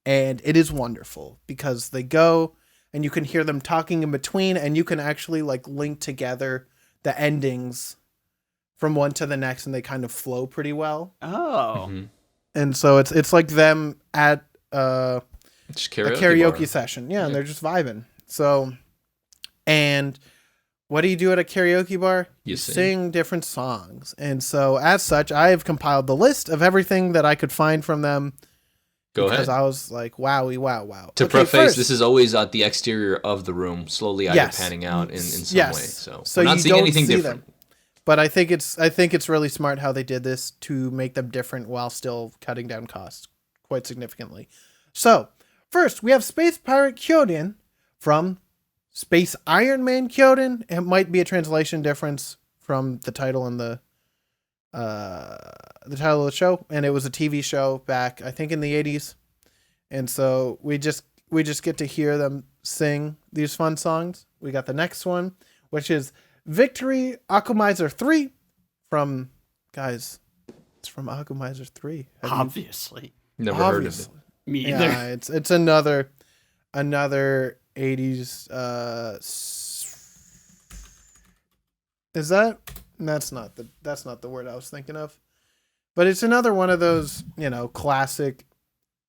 And it is wonderful because they go and you can hear them talking in between and you can actually like link together the endings from one to the next and they kind of flow pretty well. Oh. Mm-hmm. And so it's like them at a karaoke session. Yeah, and they're just vibing. So, and what do you do at a karaoke bar? You sing different songs. And so as such, I have compiled the list of everything that I could find from them. Go ahead. Because I was like, wow. To preface, this is always at the exterior of the room, slowly either panning out in some way. So we're not seeing anything different. But I think it's really smart how they did this to make them different while still cutting down costs quite significantly. So, first, we have Space Pirate Kyoden from Space Iron Man Kyoden. It might be a translation difference from the title and the title of the show, and it was a TV show back, I think, in the 80s. And so we just get to hear them sing these fun songs. We got the next one, which is Victory Akumizer 3 from, guys, it's from Akumizer 3. Obviously. Never heard of it. Me either. Yeah, it's another 80s is that? That's not the word I was thinking of. But it's another one of those, classic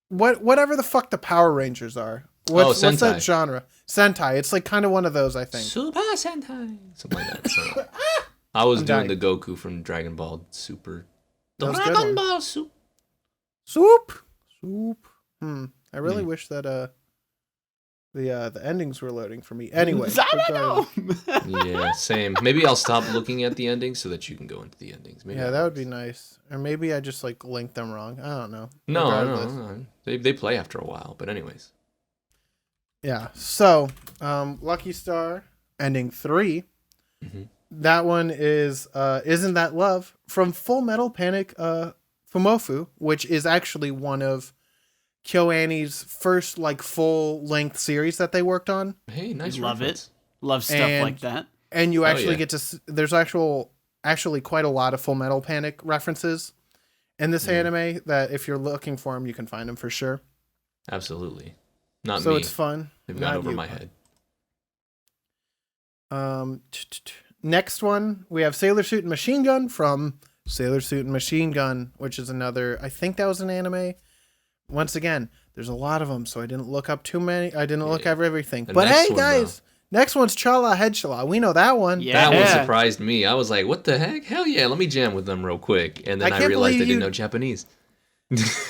whatever the fuck the Power Rangers are. What's that genre? Sentai. It's like kind of one of those, I think. Super Sentai. Something like that. So. I was doing the Goku from Dragon Ball Super. Dragon Ball Soup. Soup. I really wish that the endings were loading for me. Anyway. I don't know. Yeah, same. Maybe I'll stop looking at the endings so that you can go into the endings. Maybe that would be nice. Or maybe I just like linked them wrong. I don't know. No. They play after a while, but anyways. Yeah. So, Lucky Star ending 3. Mm-hmm. That one is Isn't That Love from Full Metal Panic Fumofu, which is actually one of KyoAni's first like full length series that they worked on. Hey, nice. Love it. Love stuff like that. And you actually get to there's actually quite a lot of Full Metal Panic references in this anime that if you're looking for them, you can find them for sure. Absolutely. Not so me. So it's fun. They've gone over my head. Next one, we have Sailor Suit and Machine Gun from Sailor Suit and Machine Gun, which is another, I think that was an anime once again, there's a lot of them, so I didn't look up too many. I didn't look up everything. The But next hey, one, guys, next one's Chala Hedgehog. We know that one. Yeah. That one surprised me. I was like, what the heck? Hell yeah, let me jam with them real quick. And then I realized I didn't know Japanese.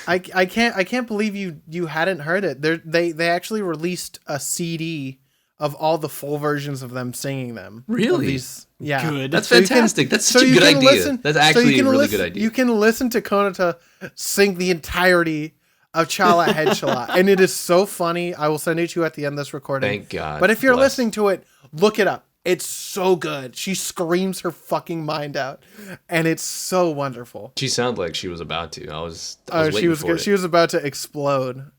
I can't believe you hadn't heard it. They actually released a CD of all the full versions of them singing them. Really? Yeah. Good. That's fantastic. That's such a good idea. That's actually a really good idea. You can listen to Konata sing the entirety of Chala Hedgehog, and it is so funny. I will send it to you at the end of this recording. Thank God. But if you're listening to it, look it up. It's so good. She screams her fucking mind out, and it's so wonderful. She sounded like she was about to. I was waiting for it. She was about to explode.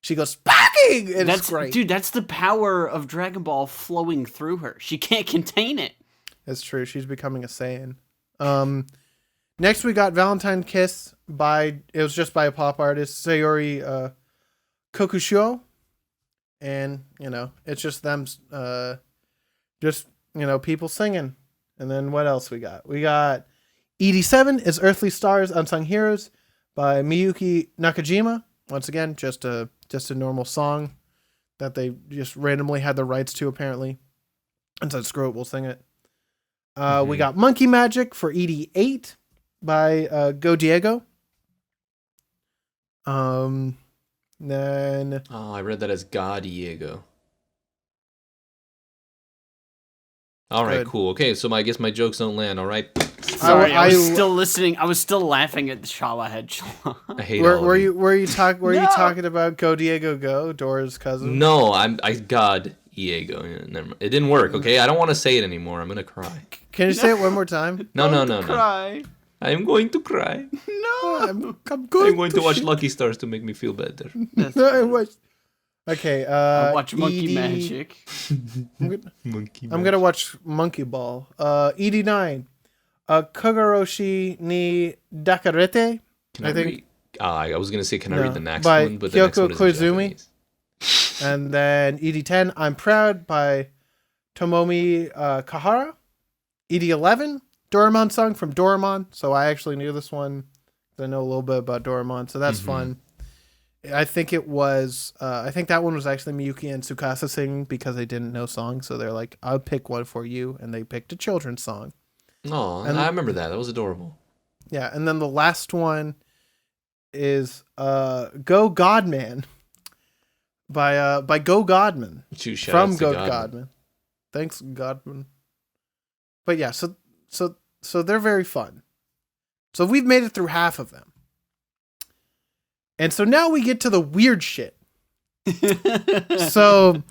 She goes, "Packing!" It's great. Dude, that's the power of Dragon Ball flowing through her. She can't contain it. That's true. She's becoming a Saiyan. Next we got Valentine Kiss it was just by a pop artist, Sayori Kokusho. And, it's just them, people singing. And then what else we got? We got ED7 is Earthly Stars Unsung Heroes by Miyuki Nakajima. Once again, just a normal song that they just randomly had the rights to, apparently. And said, screw it, we'll sing it. We got Monkey Magic for ED8 by Go Diego. Then I read that as God Diego. All right, cool. Okay, so I guess my jokes don't land. All right. Sorry, I was still listening. I was still laughing at the Chala Hedgehog. I hate were you talking about Go Diego Go, Dora's cousin? No, I God Diego. Never mind. It didn't work. Okay, I don't want to say it anymore. I'm gonna cry. Can you say it one more time? No. Cry. I'm going to cry. No. I'm going to watch Lucky Stars to make me feel better. Okay. Watch Monkey Magic. I'm gonna watch Monkey Ball. ED9. Kogoroshi ni Dakarete. I was gonna say, can I read the next by one? But the next Kyoko one is in Koizumi. Japanese. And then ED10, I'm Proud by Tomomi Kahara. ED11, Doraemon song from Doraemon. So I actually knew this one. I know a little bit about Doraemon, so that's fun. I think it was, I think that one was actually Miyuki and Tsukasa singing because they didn't know songs. So they're like, I'll pick one for you. And they picked a children's song. Oh, I remember that. That was adorable. Yeah. And then the last one is Go Godman by Go Godman from Go Godman. Thanks, Godman. But yeah, so they're very fun. So we've made it through half of them. And so now we get to the weird shit. So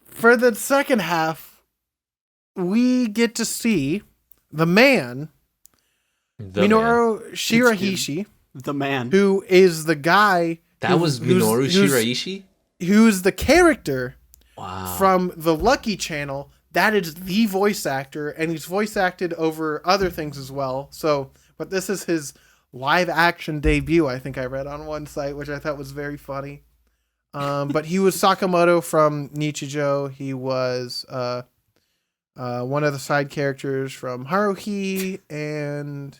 for the second half, we get to see the man, Minoru Shiraishi. The man. Who is the guy. That was Minoru Shiraishi? Who's the character wow. from the Lucky Channel. That is the voice actor, and he's voice acted over other things as well. So, but this is his live action debut, I think I read on one site, which I thought was very funny. But he was Sakamoto from Nichijou. He was one of the side characters from Haruhi, and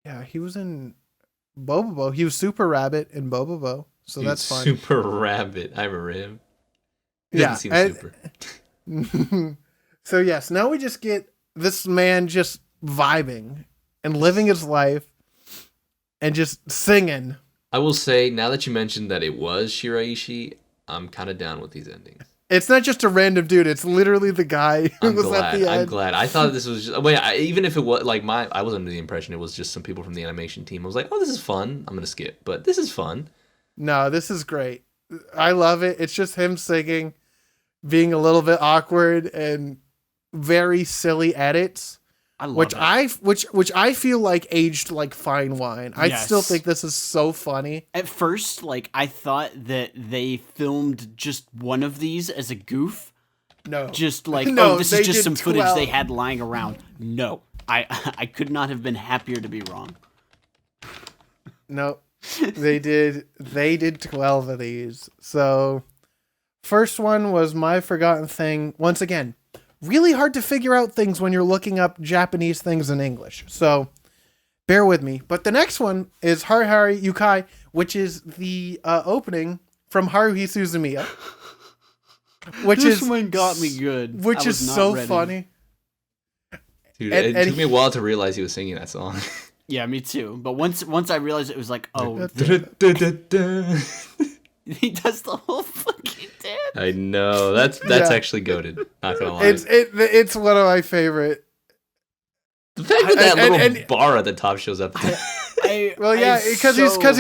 yeah, he was in Bobobo. He was Super Rabbit in Bobobo, so that's fun. Super Rabbit, I remember him. He doesn't seem super. So yes, now we just get this man just vibing and living his life and just singing. I will say, now that you mentioned that it was Shiraishi, I'm kind of down with these endings. It's not just a random dude. It's literally the guy who was at the end. I'm glad. I thought this was just... even if it was... I was under the impression it was just some people from the animation team. I was like, oh, this is fun. I'm going to skip. But this is fun. No, this is great. I love it. It's just him singing, being a little bit awkward and very silly edits. I love which it. which I feel like aged like fine wine. I Yes. still think this is so funny. At first, I thought that they filmed just one of these as a goof. No. Just No, this they is just did some footage 12. they had lying around. No. I could not have been happier to be wrong. No. They did 12 of these. So first one was My Forgotten Thing. Once again, really hard to figure out things when you're looking up Japanese things in English. So bear with me. But the next one is Hari Hari Yukai, which is the opening from Haruhi Suzumiya. This one got me good. Which is so funny. Dude, it took me a while to realize he was singing that song. Yeah, me too. But once I realized it was like, oh, he does the whole fucking dance. I know. That's actually goated. Not gonna lie. It's one of my favorite. The fact that little bar at the top shows up. Because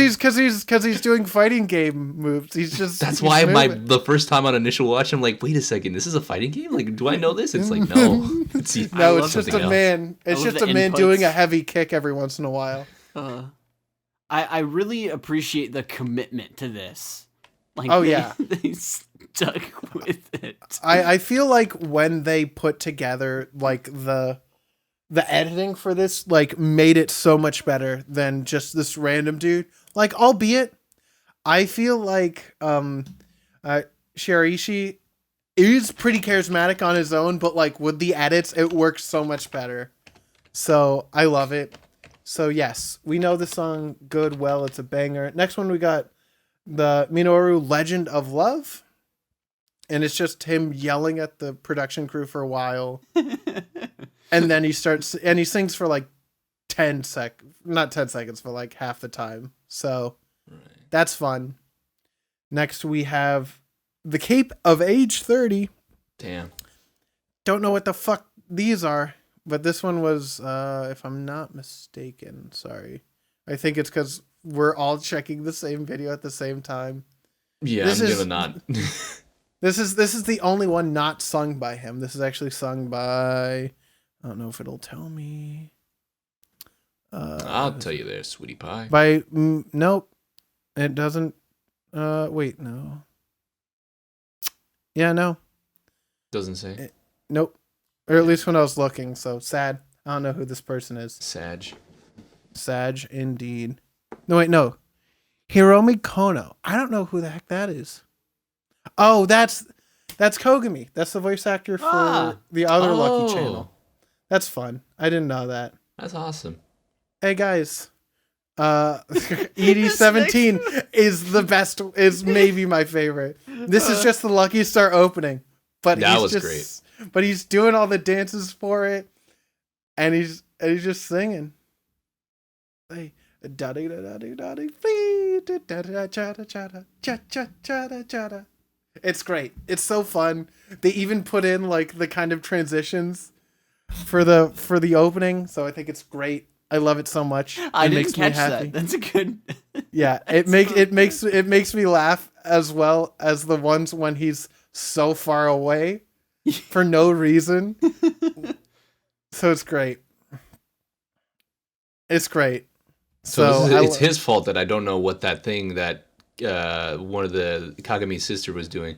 he's doing fighting game moves. That's why the first time on initial watch, I'm like, wait a second, this is a fighting game? Like, do I know this? It's like, no. It's just a man. It's just a man doing a heavy kick every once in a while. I really appreciate the commitment to this. Like, they stuck with it. I feel like when they put together like the editing for this like made it so much better than just this random dude. Like, albeit I feel like Shiraishi is pretty charismatic on his own, but like with the edits it works so much better. So I love it. So yes, we know the song good, well, it's a banger. Next one we got the Minoru Legend of Love. And it's just him yelling at the production crew for a while. And then he sings for like 10 seconds, not 10 seconds, for like half the time. So that's fun. Next we have The Cape of Age 30. Damn. Don't know what the fuck these are, but this one was, if I'm not mistaken, sorry. I think it's because we're all checking the same video at the same time. Yeah, I'm gonna not. This is the only one not sung by him. This is actually sung by, I don't know if it'll tell me. I'll tell you there, sweetie pie. By nope, it doesn't. Wait, no. Yeah, no. Doesn't say. Nope. Or at least when I was looking. So sad. I don't know who this person is. Sag, indeed. No, wait, no. Hiromi Kono. I don't know who the heck that is. Oh, that's Kogami. That's the voice actor for the other Lucky channel. That's fun. I didn't know that. That's awesome. Hey guys, ED17 is the best. Is maybe my favorite. This is just the Lucky Star opening, but that was great. But he's doing all the dances for it, and he's just singing. Hey. It's great. It's so fun. They even put in like the kind of transitions for the opening, so I think it's great. I love it so much. I didn't catch that. That's a good. Yeah, it makes me laugh as well as the ones when he's so far away for no reason. So it's great. It's great. So it's his fault that I don't know what that thing that one of the Kagami Sisters was doing.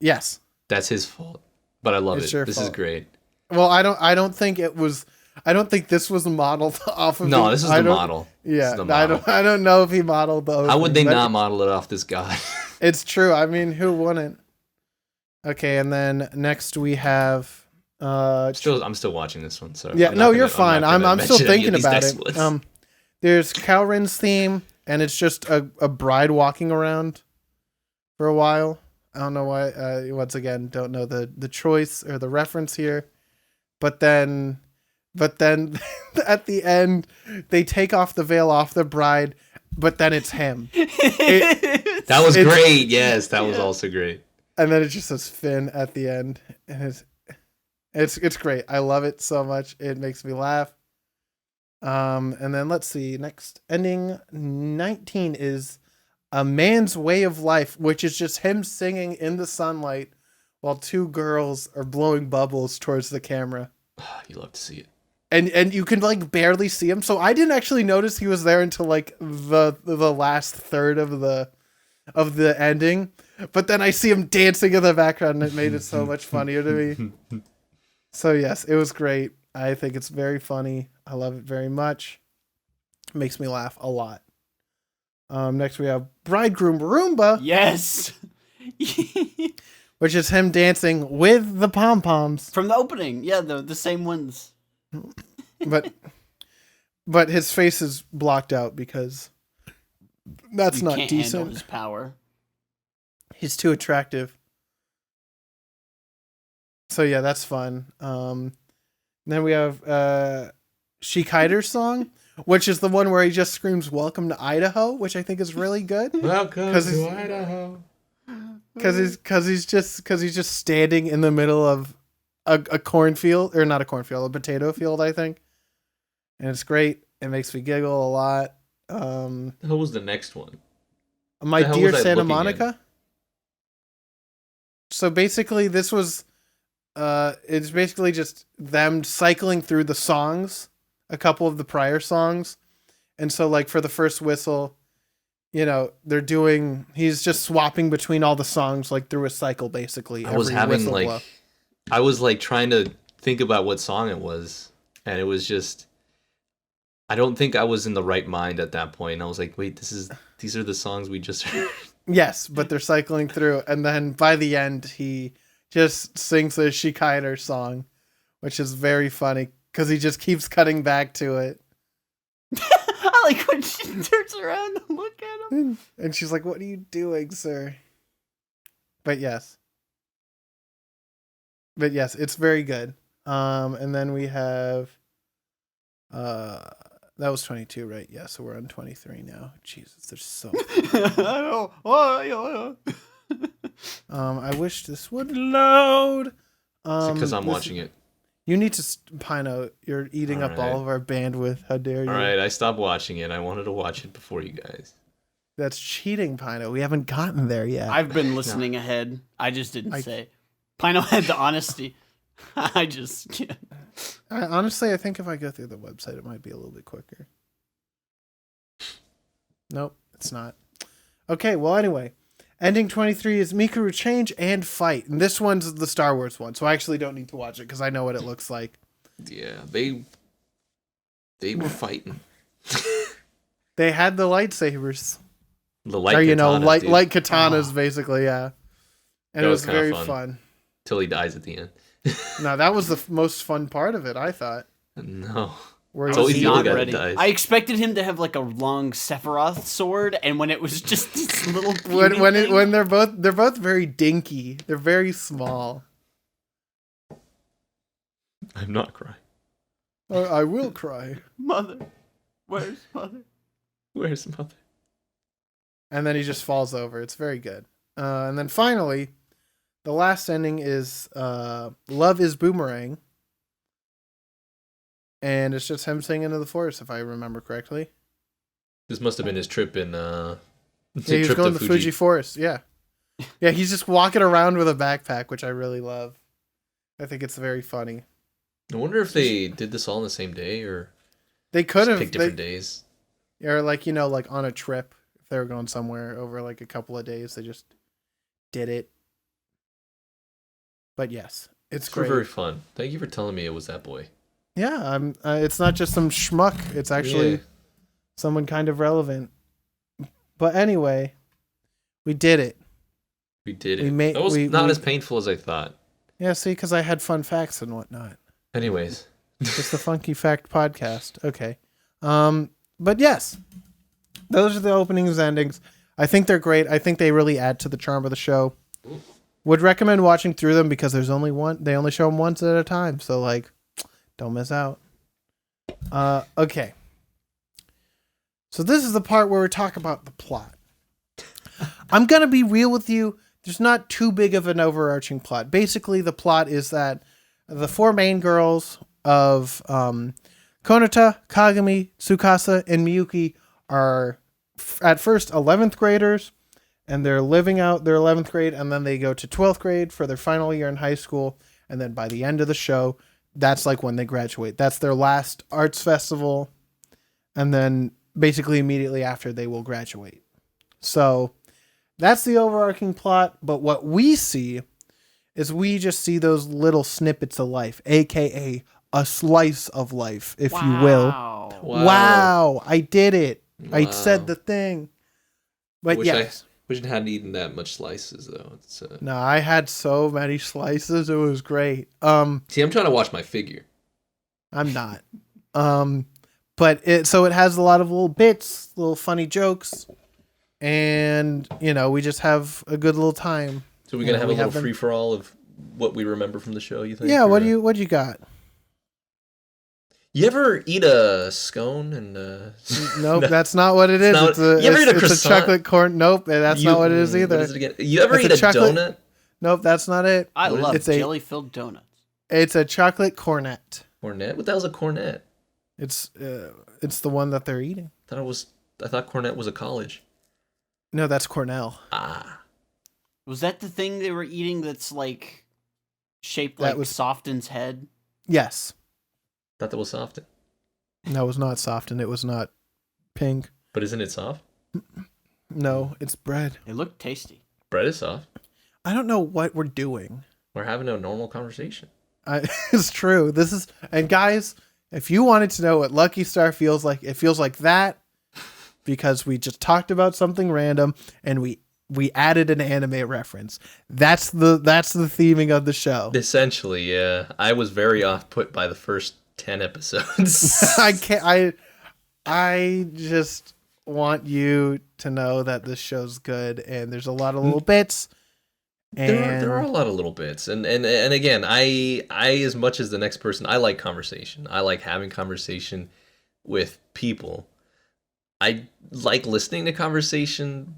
Yes, that's his fault. But I love it. This is great. Well, I don't think it was. I don't think this was modeled off of. No, this is the model. Yeah, I don't know if he modeled the opening. How would they not model it off this guy? It's true. I mean, who wouldn't? Okay, and then next we have. I'm still watching this one. So yeah, no, you're fine. I'm still thinking about it. There's Kaorin's theme, and it's just a bride walking around for a while. I don't know why. Once again, don't know the choice or the reference here. But then at the end, they take off the veil off the bride, but then it's him. That was great. Yes, that was also great. And then it just says Finn at the end, and it's great. I love it so much. It makes me laugh. And then let's see. Next, ending 19 is A Man's Way of Life, which is just him singing in the sunlight while two girls are blowing bubbles towards the camera. You love to see it. And you can like barely see him. So I didn't actually notice he was there until like the last third of the ending. But then I see him dancing in the background, and it made it so much funnier to me. So yes, it was great. I think it's very funny. I love it very much. It makes me laugh a lot. Next we have Bridegroom Roomba. Yes. Which is him dancing with the pom-poms. From the opening. Yeah, the same ones. But but his face is blocked out because that's not can't decent. handle his power. He's too attractive. So yeah, that's fun. Then we have Shikaider's song, which is the one where he just screams "Welcome to Idaho," which I think is really good. Welcome to Idaho. Because he's just standing in the middle of a cornfield, or not a cornfield, a potato field, I think. And it's great. It makes me giggle a lot. What was the next one? My The hell Dear was I Santa looking Monica. So basically, this was, it's basically just them cycling through the songs, a couple of the prior songs. And so like for the first whistle, you know, he's just swapping between all the songs like through a cycle basically. I was trying to think about what song it was, and it was just, I don't think I was in the right mind at that point. I was like, wait, these are the songs we just heard. Yes, but they're cycling through, and then by the end he just sings the Shikaider song, which is very funny because he just keeps cutting back to it. I like when she turns around to look at him. And she's like, "What are you doing, sir?" But yes, it's very good. And then we have, that was 22, right? Yeah, so we're on 23 now. Jesus, there's so. I wish this would load. Because I'm watching it. You need to, Pino. You're eating up all of our bandwidth. How dare you? All right, I stopped watching it. I wanted to watch it before you guys. That's cheating, Pino. We haven't gotten there yet. I've been listening ahead. I just didn't say. Pino had the honesty. I just can't. Honestly, I think if I go through the website, it might be a little bit quicker. Nope, it's not. Okay, well, anyway. Ending 23 is Mikuru Change and Fight. And this one's the Star Wars one, so I actually don't need to watch it because I know what it looks like. Yeah, they were fighting. They had the lightsabers. The light katanas, light katanas, basically, yeah. And it was very fun. Till he dies at the end. No, that was the most fun part of it, I thought. No. Where It's always he- the other Not guy ready. that dies. I expected him to have like a long Sephiroth sword, and when it was just this little when they're both very dinky. They're very small. I'm not crying. I will cry. Mother, where's mother? Where's mother? And then he just falls over. It's very good. And then finally, the last ending is Love is Boomerang. And it's just him singing into the forest, if I remember correctly. This must have been his trip in Yeah, he was going to the Fuji Forest, yeah. Yeah, he's just walking around with a backpack, which I really love. I think it's very funny. I wonder if they did this all in the same day, or They could have picked different days. Or like, like on a trip, if they were going somewhere over like a couple of days, they just did it. But yes, it's great. Very fun. Thank you for telling me it was that boy. Yeah, it's not just some schmuck. It's actually someone kind of relevant. But anyway, we did it. We did it. That was not as painful as I thought. Yeah, see, because I had fun facts and whatnot. Anyways. It's the Funky Fact Podcast. Okay. But yes, those are the openings and endings. I think they're great. I think they really add to the charm of the show. Would recommend watching through them because there's only one. They only show them once at a time. So, like, don't miss out. Okay. So this is the part where we talk about the plot. I'm going to be real with you. There's not too big of an overarching plot. Basically, the plot is that the four main girls of Konata, Kagami, Tsukasa, and Miyuki are at first 11th graders, and they're living out their 11th grade, and then they go to 12th grade for their final year in high school, and then by the end of the show, that's like when they graduate. That's their last arts festival, and then basically immediately after they will graduate. So that's the overarching plot, but what we see is we just see those little snippets of life, aka a slice of life, if you will. Wow, I did it. Wow. I said the thing. But yes. Wish I hadn't eaten that much slices, though. No, I had so many slices. It was great. See, I'm trying to watch my figure. I'm not. but it has a lot of little bits, little funny jokes, and we just have a good little time. So we're gonna have a little free for all of what we remember from the show. You think? Yeah. What do you got? You ever eat a scone and? Nope, that's not what it is. It's a chocolate corn. Nope, that's not what it is either. What is it again? You ever eat a donut? Nope, that's not it. I love jelly-filled donuts. It's a chocolate cornet. Cornet? What the hell's a cornet? It's the one that they're eating. I thought cornet was a college. No, that's Cornell. Ah. Was that the thing they were eating that's like shaped like Soften's head? Yes. Thought that was Soften. No, it was not Soften. It was not pink. But isn't it soft? No, it's bread. It looked tasty. Bread is soft. I don't know what we're doing. We're having a normal conversation. It's true. And guys, if you wanted to know what Lucky Star feels like, it feels like that because we just talked about something random and we added an anime reference. That's the theming of the show. Essentially, yeah. I was very off put by the first 10 episodes. I just want you to know that this show's good and there's a lot of little bits. And there are a lot of little bits. And again, I as much as the next person, I like conversation. I like having conversation with people. I like listening to conversation.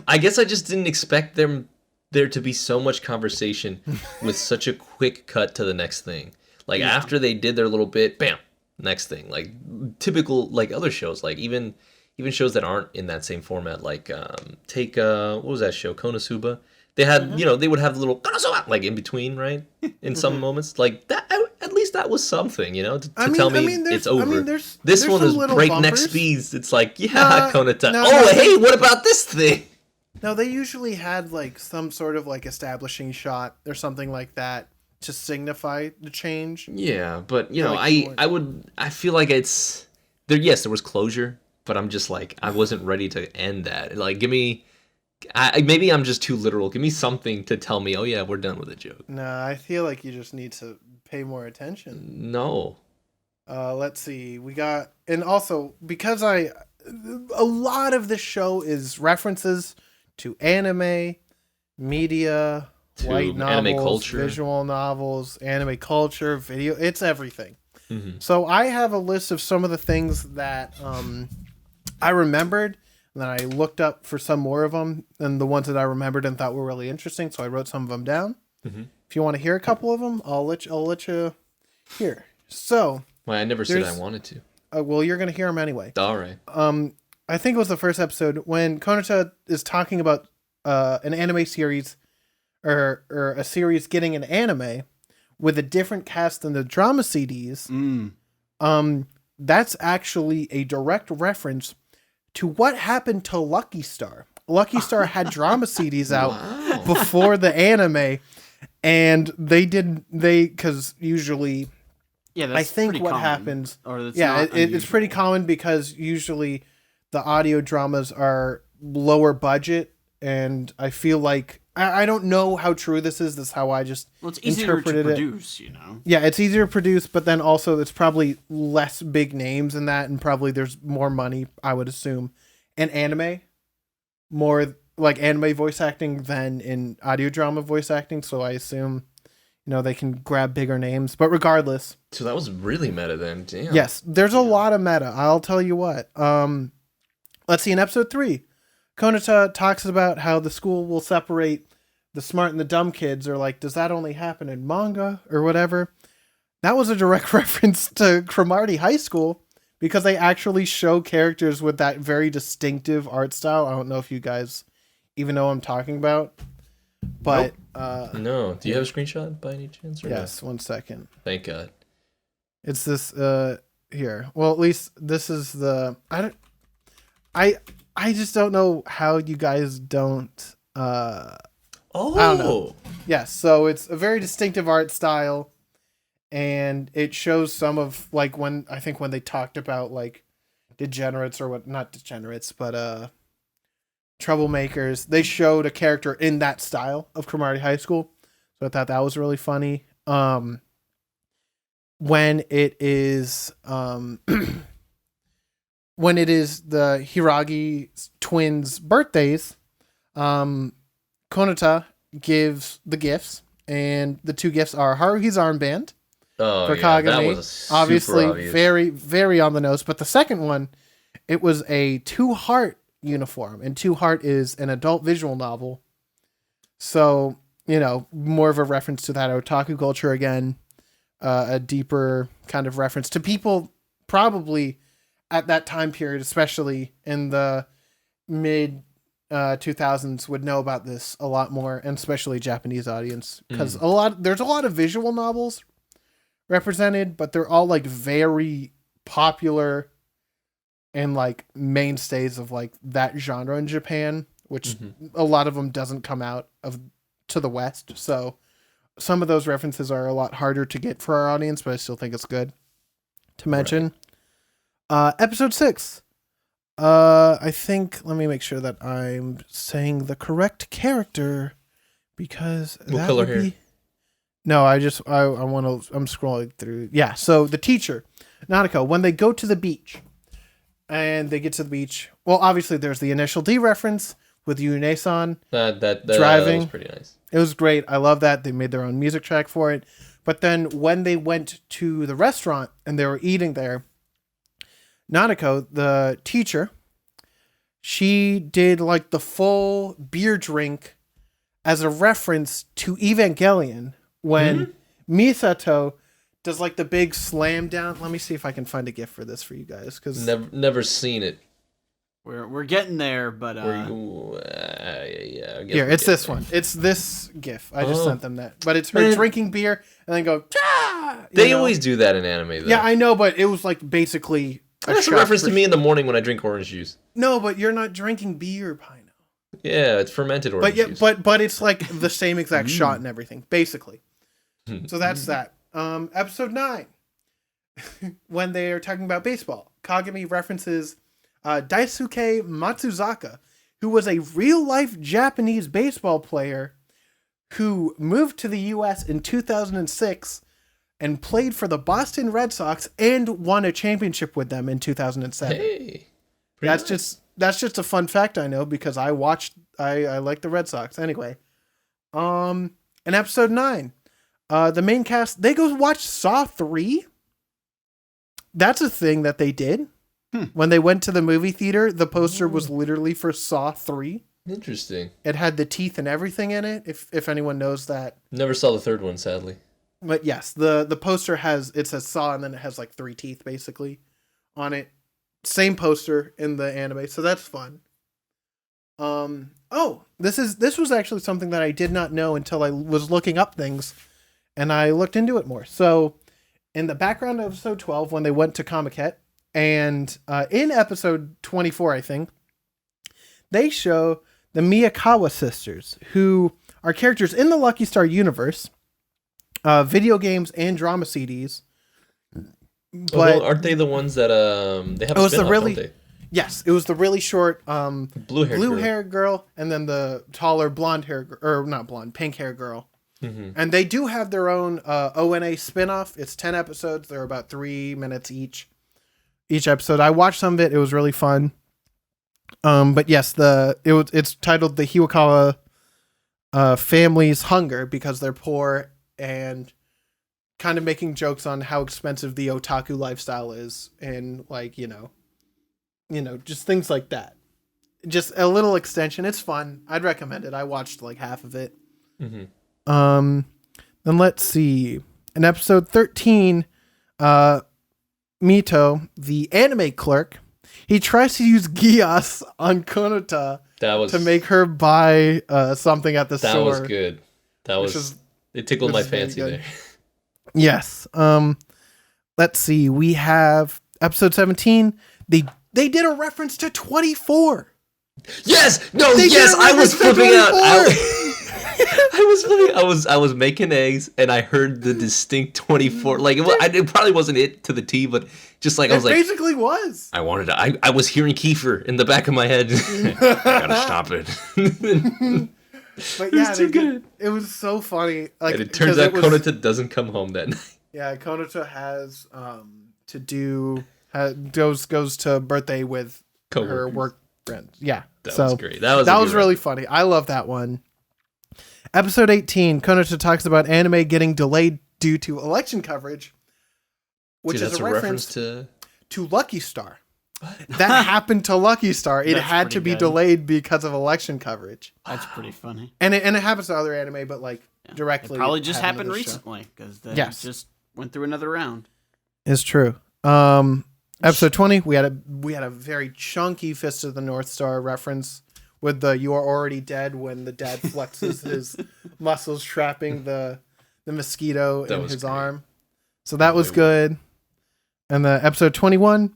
I guess I just didn't expect there to be so much conversation with such a quick cut to the next thing. Like after they did their little bit, bam, next thing. Like typical like other shows, like even shows that aren't in that same format. Like take what was that show, Konosuba? They had they would have the little Konosuba like in between, right? In some moments, like that. At least that was something, to tell me it's over. This one is breakneck speeds. It's like Konata. Hey, what about this thing? No, they usually had like some sort of like establishing shot or something like that to signify the change. Yeah, but I feel like it's there. Yes, there was closure, but I'm just like I wasn't ready to end that. Like, give me. Maybe I'm just too literal. Give me something to tell me. Oh yeah, we're done with the joke. Nah, I feel like you just need to pay more attention. No. Let's see. We got, and also because a lot of this show is references to anime, media, white novels, anime culture, visual novels, anime culture, video. It's everything. Mm-hmm. So I have a list of some of the things that I remembered. And then I looked up for some more of them, and the ones that I remembered and thought were really interesting. So I wrote some of them down. Mm-hmm. If you want to hear a couple of them, I'll let you hear. So, well, I never said I wanted to. Well, you're gonna hear them anyway. All right. I think it was the first episode when Konata is talking about an anime series or a series getting an anime with a different cast than the drama CDs. That's actually a direct reference to what happened to Lucky Star. Lucky Star had drama CDs out before the anime, and because usually, I think what happens, it's pretty common because usually the audio dramas are lower budget, and I feel like I don't know how true this is. That's how I just it's easier to produce, Yeah, it's easier to produce, but then also it's probably less big names in that, and probably there's more money, I would assume, in anime, more like anime voice acting than in audio drama voice acting. So I assume, they can grab bigger names. But regardless, so that was really meta then. Damn. Yes, there's a lot of meta. I'll tell you what. Let's see, in episode 3, Konata talks about how the school will separate the smart and the dumb kids, or like, does that only happen in manga or whatever? That was a direct reference to Cromartie High School because they actually show characters with that very distinctive art style. I don't know if you guys even know what I'm talking about, but no. Do you have a screenshot by any chance? Or yes, 1 second. Thank God. It's this here. Well, at least this is the I just don't know how you guys don't I don't know. Yes, so it's a very distinctive art style, and it shows some of like when they talked about like degenerates or what, not degenerates, but troublemakers, they showed a character in that style of Cromartie High School. So I thought that was really funny. When it is when it is the Hiragi twins' birthdays, Konata gives the gifts, and the two gifts are Haruhi's armband for Kagami. That was obviously obvious. very, very on the nose. But the second one, it was a Two Heart uniform, and Two Heart is an adult visual novel. So, more of a reference to that otaku culture again, a deeper kind of reference to people probably at that time period, especially in the mid 2000s, would know about this a lot more, and especially Japanese audience, because there's a lot of visual novels represented, but they're all like very popular and like mainstays of like that genre in Japan, which a lot of them doesn't come out to the West. So some of those references are a lot harder to get for our audience, but I still think it's good to mention. Right. Episode 6. I think, let me make sure that I'm saying the correct character, because what color hair? No, I'm scrolling through. Yeah, so the teacher, Nanako, when they go to the beach, and they get to the beach, well, obviously there's the initial D reference with Yune-san that driving. Was pretty nice. It was great. I love that. They made their own music track for it. But then when they went to the restaurant and they were eating there, Nanako, the teacher, she did like the full beer drink as a reference to Evangelion when Misato does like the big slam down. Let me see if I can find a GIF for this for you guys, because never seen it. We're getting there, but here, it's this one. It's this GIF. I just sent them that, but it's her drinking beer and then go. They always do that in anime, though. Yeah, I know, but it was like basically that's a reference to me in the morning when I drink orange juice. No, but you're not drinking beer, Pino. Yeah, it's fermented orange juice. But it's like the same exact shot and everything, basically. So that's that. Episode 9, when they are talking about baseball, Kagami references Daisuke Matsuzaka, who was a real-life Japanese baseball player who moved to the U.S. in 2006 and played for the Boston Red Sox and won a championship with them in 2007. Hey, that's just a fun fact I know, because I like the Red Sox. Anyway, in episode 9, the main cast, they go watch Saw 3. That's a thing that they did. When they went to the movie theater, the poster was literally for Saw 3. Interesting. It had the teeth and everything in it, if anyone knows that. Never saw the third one, sadly. But yes, the poster it says Saw, and then it has like 3 teeth basically on it. Same poster in the anime, so that's fun. This was actually something that I did not know until I was looking up things, and I looked into it more. So, in the background of episode 12, when they went to Comiket, and in episode 24, I think, they show the Miyakawa Sisters, who are characters in the Lucky Star universe, video games and drama CDs. But aren't they the ones that they have a spin-off, don't they? Yes, it was the really short blue hair girl, and then the taller pink hair girl. Mm-hmm. And they do have their own ONA spin-off. It's 10 episodes. They're about 3 minutes each episode. I watched some of it. It was really fun. But yes, it's titled The Hiwakawa Family's Hunger, because they're poor, and kind of making jokes on how expensive the otaku lifestyle is, and like, just things like that. Just a little extension. It's fun. I'd recommend it. I watched like half of it. Mm-hmm. Then let's see. In episode 13, Mito, the anime clerk, he tries to use Gias on Konata to make her buy something at the store. That was good. It tickled my fancy there. Yes. Let's see. We have episode 17. They did a reference to 24. Yes. No. Yes. I was flipping out. I was making eggs, and I heard the distinct 24. Like it probably wasn't it to the T, but just like I was like, basically was. I wanted to. I was hearing Kiefer in the back of my head. I gotta stop it. But yeah, it was so funny. Like, and it turns out Konata doesn't come home that night. Yeah, Konata has to do goes to birthday with her work friends. Yeah, that was great. That was really funny. I love that one. Episode 18, Konata talks about anime getting delayed due to election coverage, which is a reference to Lucky Star. What? That happened to Lucky Star. It had to be delayed because of election coverage. That's pretty funny. And it happens to other anime, but like directly. It probably just happened recently because they just went through another round. It's true. Episode 20, we had a very chunky Fist of the North Star reference with the "You are already dead" when the dad flexes his muscles, trapping the mosquito in his arm. So that was good. And the episode 21,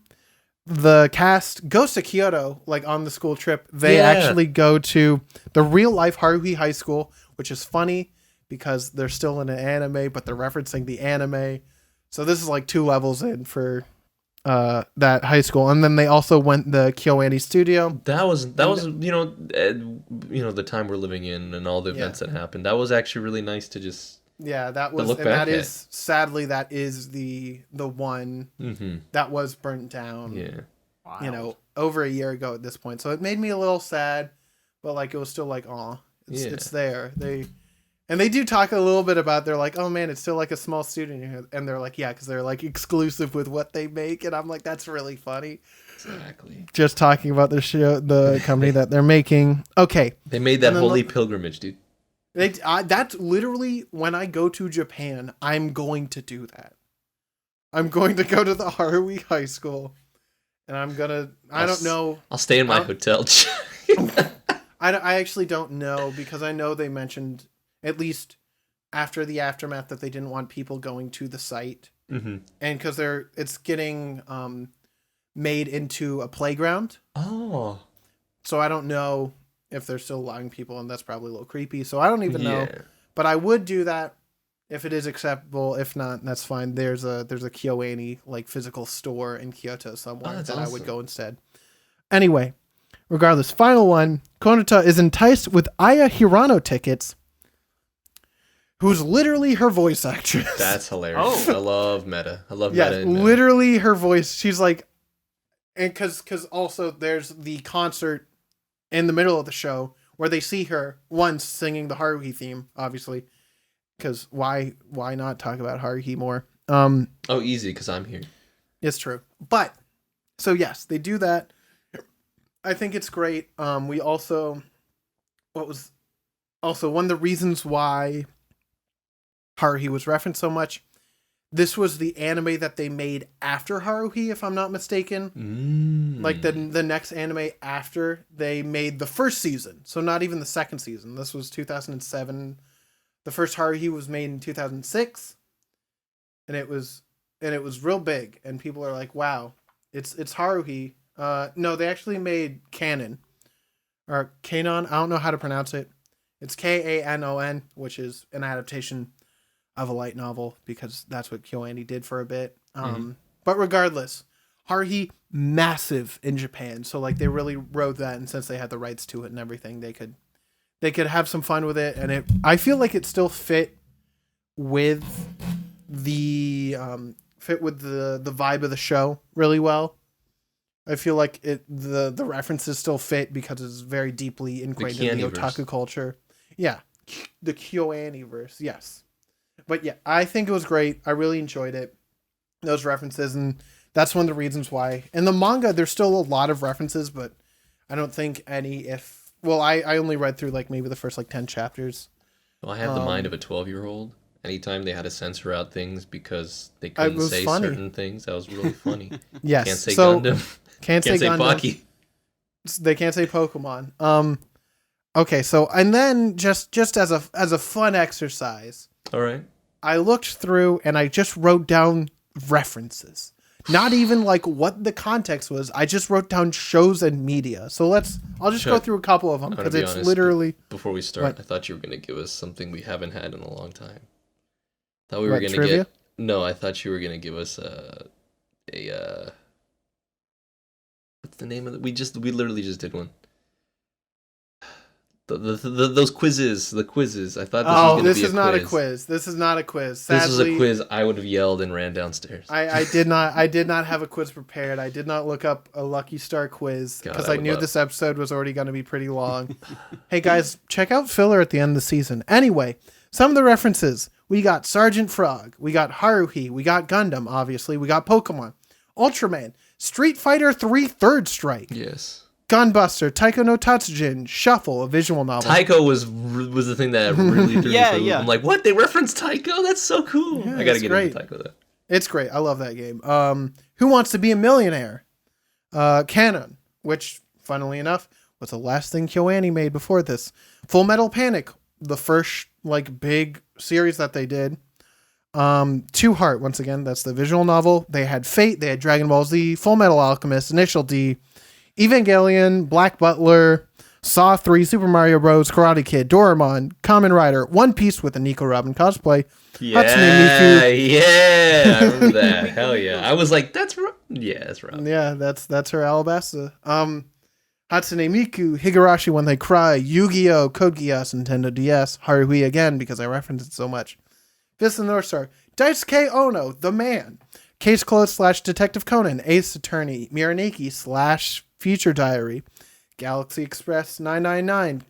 the cast goes to Kyoto, like on the school trip. They actually go to the real life Haruhi High School, which is funny because they're still in an anime, but they're referencing the anime. So this is like 2 levels in for that high school. And then they also went the KyoAni studio. That was the time we're living in and all the events that happened. That was actually really nice to just that was, and that is sadly that is the one that was burnt down. Yeah, wow. Over a year ago at this point. So it made me a little sad, but like it was still like, it's there. They do talk a little bit about, they're like, oh man, it's still like a small studio, and they're like, yeah, because they're like exclusive with what they make, and I'm like, that's really funny. Exactly. Just talking about the company that they're making. Okay, they made that holy pilgrimage, dude. That's literally when I go to Japan, I'm going to do that. I'm going to go to the Haruhi High School, and I don't know. I'll stay in my hotel. I actually don't know, because I know they mentioned, at least after the aftermath, that they didn't want people going to the site. And because it's getting made into a playground. Oh. So I don't know if they're still allowing people, and that's probably a little creepy. So I don't even know. But I would do that if it is acceptable. If not, that's fine. There's a KyoAni like physical store in Kyoto somewhere that I would go instead. Anyway, regardless, final one. Konata is enticed with Aya Hirano tickets, who's literally her voice actress. That's hilarious. I love Meta. Meta. Literally her voice. She's like, and because also there's the concert in the middle of the show where they see her once singing the Haruhi theme, obviously, because why not talk about Haruhi more? Easy, because I'm here. It's true. But so yes, they do that. I think it's great. We also, one of the reasons why Haruhi was referenced so much, this was the anime that they made after Haruhi, if I'm not mistaken. Like the next anime after they made the first season. So not even the second season. This was 2007. The first Haruhi was made in 2006. And it was real big. And people are like, wow, it's Haruhi. No, they actually made Kanon. Or Kanon, I don't know how to pronounce it. It's Kanon, which is an adaptation of a light novel, because that's what KyoAni did for a bit. But regardless, Haruhi, massive in Japan. So like they really rode that, and since they had the rights to it and everything, they could have some fun with it. And I feel like it still fit with the vibe of the show really well. I feel like the references still fit because it's very deeply ingrained in the otaku culture. Yeah, the KyoAni verse, yes. But yeah, I think it was great. I really enjoyed it. Those references, and that's one of the reasons why. In the manga, there's still a lot of references, but I don't think any. I only read through like maybe the first like 10 chapters. Well, I have the mind of a 12-year-old. Anytime they had to censor out things because they couldn't say certain things, that was really funny. Yes. Can't say Gundam. Can't say Gundam. Baki. They can't say Pokemon. Okay, so and then just as a fun exercise. All right. I looked through and I just wrote down references. Not even like what the context was. I just wrote down shows and media. So I'll just go through a couple of them because it's honest, literally. Before we start, I thought you were going to give us something we haven't had in a long time. Thought we were going to get. No, I thought you were going to give us a. What's the name of it? We literally just did one. Those quizzes, the quizzes. I thought this was is going to be a quiz. not a quiz. This is not a quiz. If this Sadly, was a quiz, I would have yelled and ran downstairs. I did not have a quiz prepared. I did not look up a Lucky Star quiz because I knew this episode was already going to be pretty long. Hey guys, check out filler at the end of the season. Anyway, some of the references. We got Sergeant Frog. We got Haruhi. We got Gundam, obviously. We got Pokemon. Ultraman. Street Fighter 3 Third Strike. Yes. Gunbuster, Taiko no Tatsujin, Shuffle, a visual novel. Taiko was the thing that really threw me through. Yeah. I'm like, what? They referenced Taiko? That's so cool. Yeah, I gotta get into Taiko though. It's great. I love that game. Who Wants to Be a Millionaire? Canon, which, funnily enough, was the last thing KyoAni made before this. Full Metal Panic, the first big series that they did. Two Heart, once again, that's the visual novel. They had Fate, they had Dragon Ball Z, Full Metal Alchemist, Initial D, Evangelion, Black Butler, Saw 3, Super Mario Bros., Karate Kid, Doraemon, Kamen Rider, One Piece with a Nico Robin cosplay. Yeah, I remember that. Hell yeah. I was like, that's right. Yeah, that's right. Yeah, that's her Alabasta. Hatsune Miku, Higurashi When They Cry, Yu-Gi-Oh!, Code Geass, Nintendo DS, Haruhi again because I referenced it so much. Fist of the North Star, Daisuke Ono, The Man, Case Closed / Detective Conan, Ace Attorney, Miraneki / Future Diary, Galaxy Express 999,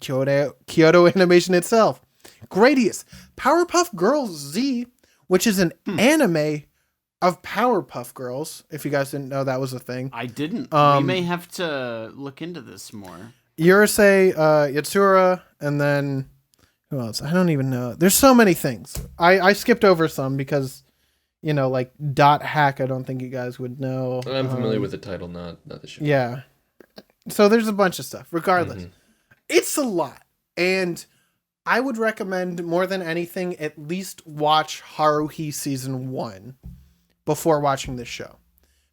Kyoto Animation itself, Gradius, Powerpuff Girls Z, which is an anime of Powerpuff Girls, if you guys didn't know that was a thing. I didn't. We may have to look into this more. Urusei, Yatsura, and then who else? I don't even know. There's so many things. I skipped over some because, Dot Hack, I don't think you guys would know. I'm familiar with the title, not the show. Yeah. So there's a bunch of stuff. Regardless, it's a lot. And I would recommend more than anything, at least watch Haruhi Season 1 before watching this show.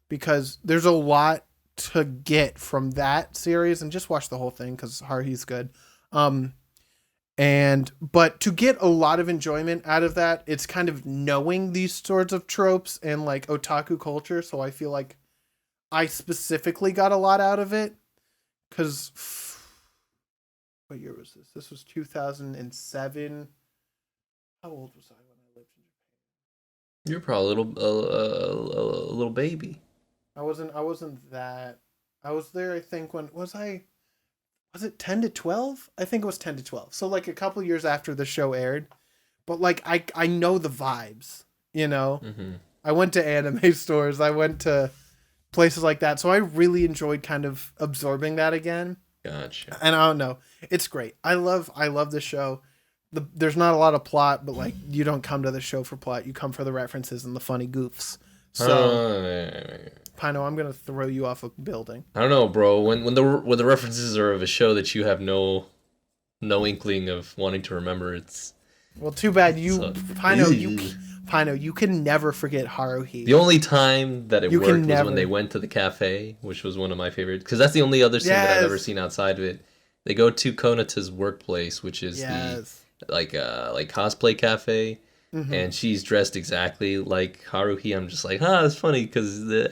Because there's a lot to get from that series. And just watch the whole thing because Haruhi's good. But to get a lot of enjoyment out of that, it's kind of knowing these sorts of tropes and otaku culture. So I feel like I specifically got a lot out of it. Because, what year was this? This was 2007. How old was I when I lived in Japan? You're probably a little baby. I wasn't that. I was there, I think, when, was it 10 to 12? I think it was 10 to 12. So, a couple years after the show aired. But, I know the vibes, Mm-hmm. I went to anime stores. I went to places like that. So I really enjoyed kind of absorbing that again. Gotcha. And I don't know. It's great. I love the show. There's not a lot of plot, but you don't come to the show for plot. You come for the references and the funny goofs. So, Pino, I'm gonna throw you off a building. I don't know, bro. When the references are of a show that you have no inkling of wanting to remember, it's too bad Pino, you can never forget Haruhi. The only time that it worked was when they went to the cafe, which was one of my favorites, because that's the only other scene that I've ever seen outside of it. They go to Konata's workplace, which is the cosplay cafe, and she's dressed exactly like Haruhi. I'm just like, it's funny because the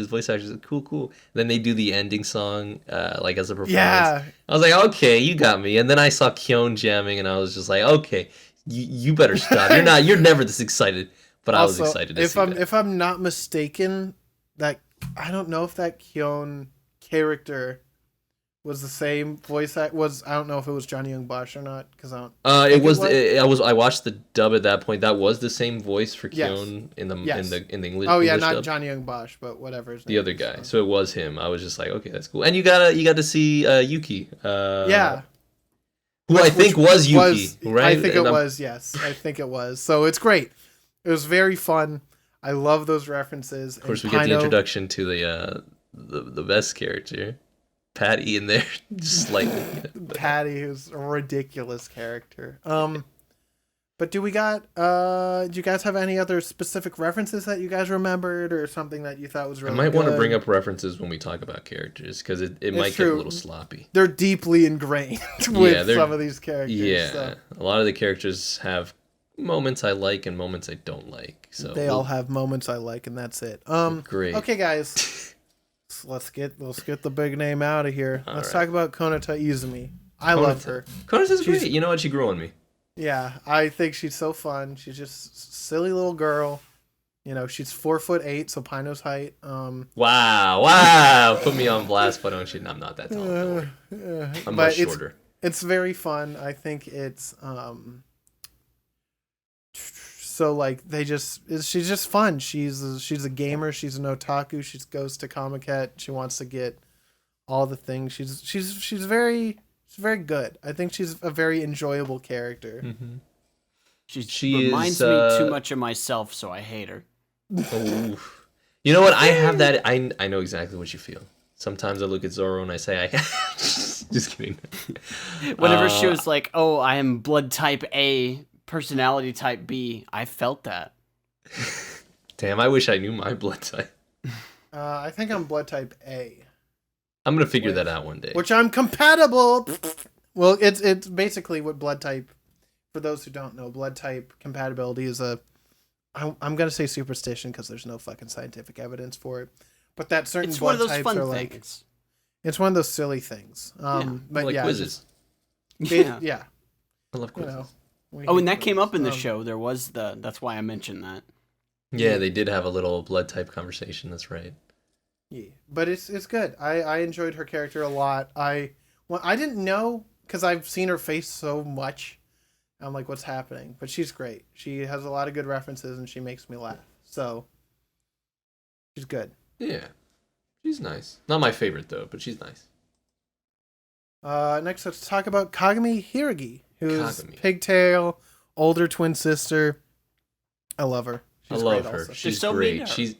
voice actress is cool. Then they do the ending song, as a performance. Yeah. I was like, okay, you got me. And then I saw Kyon jamming, and I was just like, okay. You better stop. You're never this excited, but I was excited to see that. If I'm not mistaken, that I don't know if that Kyon character was the same voice act. I don't know if it was Johnny Young Bosch or not because I don't. I watched the dub at that point. That was the same voice for Kyon in the English. Oh yeah, English not dub. Johnny Young Bosch, but whatever his name the other is, guy. So it was him. I was just like, okay, that's cool. And you got to see Yuki. Yeah. Who I think was Yuki, right? I think it was, yes. I think it was. So it's great. It was very fun. I love those references. Of course, we get the introduction to the best character, Patty, in there, just slightly. Patty, who's a ridiculous character. But do you guys have any other specific references that you guys remembered or something that you thought was really good? I might want to bring up references when we talk about characters because it might get a little sloppy. They're deeply ingrained with some of these characters. Yeah, so. A lot of the characters have moments I like and moments I don't like. So they all have moments I like, and that's it. Great. Okay, guys, let's get the big name out of here. Let's talk about Konata Izumi. I love her. Konata's great. You know what? She grew on me. Yeah, I think she's so fun. She's just a silly little girl. You know, she's 4'8", so Pino's height. Wow. Put me on blast, but don't you? I'm not that tall. I'm much shorter. It's very fun. I think it's so like she's just fun. She's a gamer. She's an otaku. She goes to Comiket. She wants to get all the things. She's very good. I think she's a very enjoyable character. Mm-hmm. She reminds me too much of myself, so I hate her. Oh. You know what? I have that. I know exactly what you feel. Sometimes I look at Zoro and I say, just kidding. Whenever she was like, "Oh, I am blood type A, personality type B," I felt that. Damn, I wish I knew my blood type. I think I'm blood type A. I'm gonna figure that out one day. Which I'm compatible. Well, it's basically what blood type. For those who don't know, blood type compatibility is I'm gonna say superstition because there's no fucking scientific evidence for it. But that certain it's blood one of those types fun are like things. It's one of those silly things. But like quizzes. Yeah. I love quizzes. You know, oh, and that came up in the show. There was that's why I mentioned that. Yeah, they did have a little blood type conversation. That's right. Yeah, but it's good. I enjoyed her character a lot. I didn't know because I've seen her face so much. I'm like, what's happening? But she's great. She has a lot of good references and she makes me laugh. So she's good. Yeah, she's nice. Not my favorite though, but she's nice. Next, let's talk about Kagami Hiragi, who's pigtail, older twin sister. I love her. I love her. Also. She's so great. She's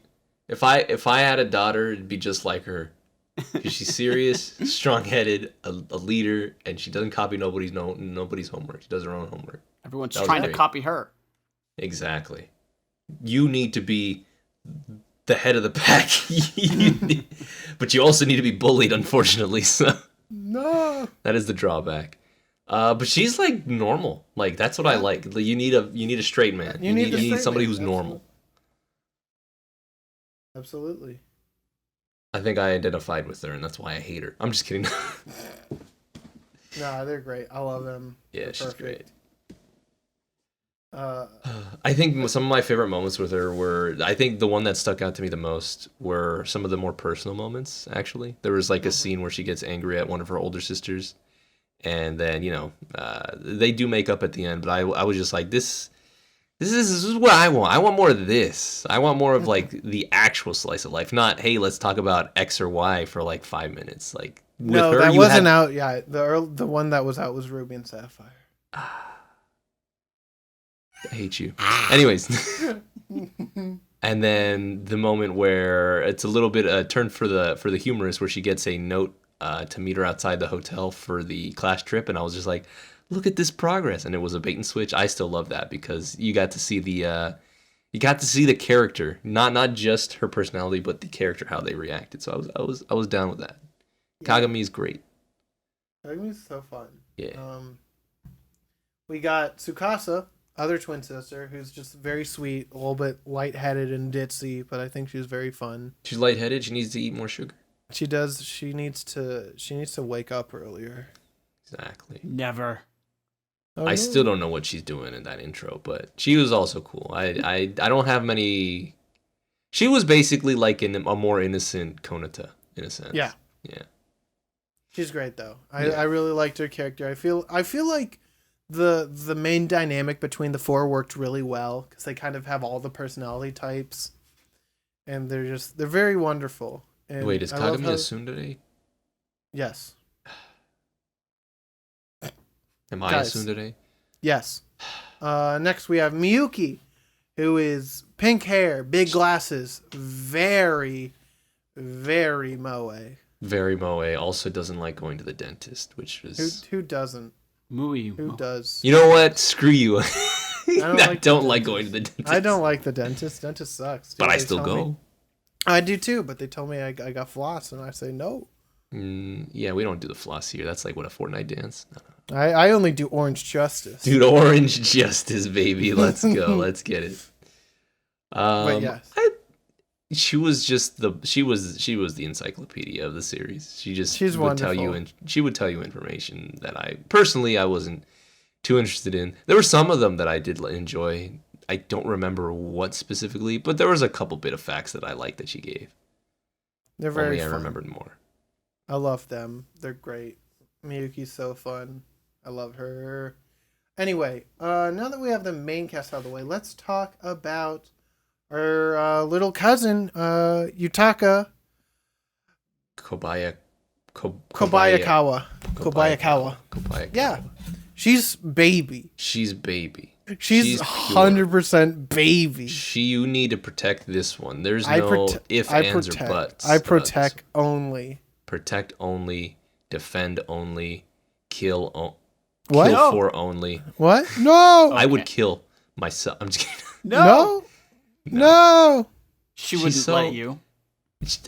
if I had a daughter, it'd be just like her. Because she's serious, strong-headed, a leader, and she doesn't copy nobody's homework. She does her own homework. Everyone's trying to copy her. Exactly. You need to be the head of the pack, but you also need to be bullied, unfortunately. So no, that is the drawback. But she's like normal. Like that's what I like. You need a straight man. You need somebody who's normal. Absolutely. I think I identified with her, and that's why I hate her. I'm just kidding. Nah, they're great. I love them. Yeah, she's great. I think some of my favorite moments with her were, I think the one that stuck out to me the most were some of the more personal moments, actually. There was like a scene where she gets angry at one of her older sisters, and then, they do make up at the end, but I was just like, this is what I want. I want more of this. I want more of like the actual slice of life, not hey, let's talk about X or Y for like 5 minutes. Like with no, her, that wasn't out. Yeah, the one that was out was Ruby and Sapphire. I hate you. Anyways, and then the moment where it's a little bit a turn for the humorous, where she gets a note to meet her outside the hotel for the class trip, and I was just like, look at this progress, and it was a bait and switch. I still love that because you got to see the character, not just her personality, but the character, how they reacted. So I was down with that. Yeah. Kagami's great. Kagami's so fun. Yeah. We got Tsukasa, other twin sister, who's just very sweet, a little bit lightheaded and ditzy, but I think she's very fun. She's lightheaded. She needs to eat more sugar. She does. She needs to wake up earlier. Exactly. Never. I still don't know what she's doing in that intro, but she was also cool. I don't have many. She was basically like a more innocent Konata in a sense. Yeah. Yeah. She's great though. I really liked her character. I feel like the main dynamic between the four worked really well because they kind of have all the personality types, and they're very wonderful. And wait, is Kagami a tsundere? Yes. Am I a tsundere? Yes. Next we have Miyuki, who is pink hair, big glasses, very, very moe. Very moe. Also doesn't like going to the dentist, which is... Who doesn't? Who does? You know what? Screw you. I don't like going to the dentist. I don't like the dentist. Dentist sucks. Dude, but I still go. I do too, but they told me I got floss, and I say no. Yeah, we don't do the floss here. That's like, what, a Fortnite dance? No. I only do Orange Justice. Dude, Orange Justice, baby. Let's go. Let's get it. But yes. she was just she was the encyclopedia of the series. She's would tell you, and she would tell you information that I wasn't too interested in. There were some of them that I did enjoy. I don't remember what specifically, but there was a couple bit of facts that I liked that she gave. They're very Only I fun. remembered more. I love them. They're great. Miyuki's so fun. I love her. Anyway, now that we have the main cast out of the way, let's talk about our little cousin, Yutaka Kobayakawa. Yeah. She's baby. She's baby. She's 100% baby. You need to protect this one. There's no ifs, ands, or buts. I protect only. Protect only. Defend only. Kill what? Kill for only. What? No. I would kill myself. I'm just kidding. No. She wouldn't let you.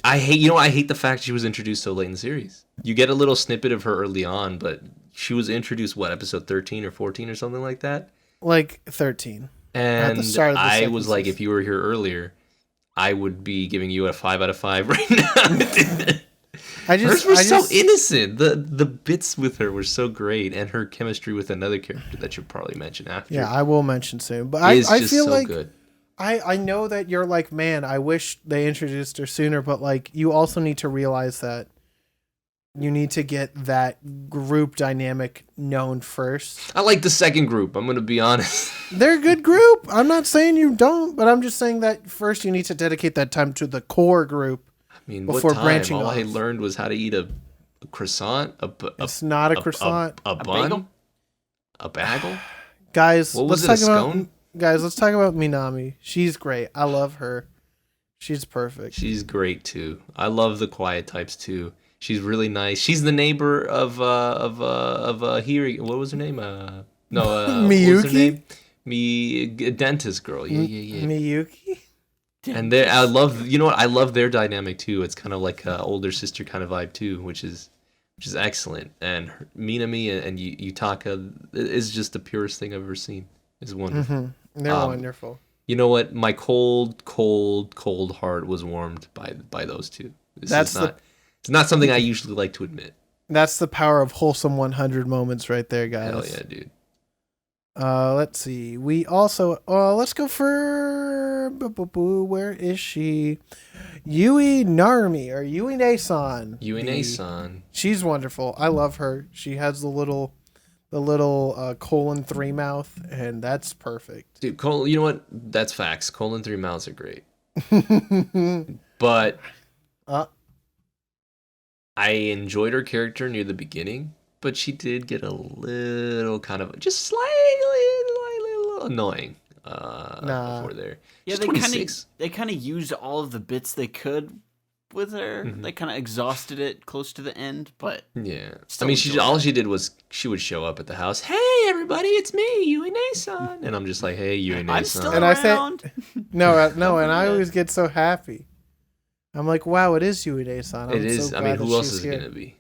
I hate the fact she was introduced so late in the series. You get a little snippet of her early on, but she was introduced, episode 13 or 14 or something like that? Like 13. And I was like, if you were here earlier, I would be giving you a 5 out of 5 right now. Hers were so innocent. The bits with her were so great, and her chemistry with another character that you'll probably mention after. Yeah, I will mention soon. But I feel so like good. I know that you're like, man, I wish they introduced her sooner, but like you also need to realize that you need to get that group dynamic known first. I like the second group, I'm going to be honest. They're a good group. I'm not saying you don't, but I'm just saying that first you need to dedicate that time to the core group. I mean, before what time? branching All off. I learned was how to eat a croissant, it's not a croissant. A bun, bagel? a bagel. Guys, What was let's it? talk A about scone? guys. Let's talk about Minami. She's great. I love her. She's perfect. She's great too. I love the quiet types too. She's really nice. She's the neighbor of Hiyori. What was her name? What was her Miyuki? name? Dentist girl. Yeah. Miyuki. And I love, I love their dynamic too. It's kind of like a older sister kind of vibe too, which is excellent. And Minami and Yutaka is just the purest thing I've ever seen. It's wonderful. Mm-hmm. They're wonderful. You know what? My cold heart was warmed by those two. It's not something I usually like to admit. That's the power of wholesome 100 moments right there, guys. Hell yeah, dude. Let's see. We also let's go for where is she? Yui Narumi or Yui Nason. Yui Nason. She's wonderful. I love her. She has the little colon 3 mouth, and that's perfect. Dude, you know what? That's facts. Colon 3 mouths are great. But I enjoyed her character near the beginning, but she did get a little kind of just slightly annoying before there. Yeah, She's they kind of used all of the bits they could with her. Mm-hmm. They kind of exhausted it close to the end, but yeah. Still I mean, enjoyed all it. she did was she would show up at the house. Hey, everybody, it's me, Yui Nason, and I'm just like, hey, Yui Nason. I'm still And I say- around. No, and I always get so happy. I'm like, wow, it is Yui Nason. It is. So I mean, glad who that else she's is here. gonna be?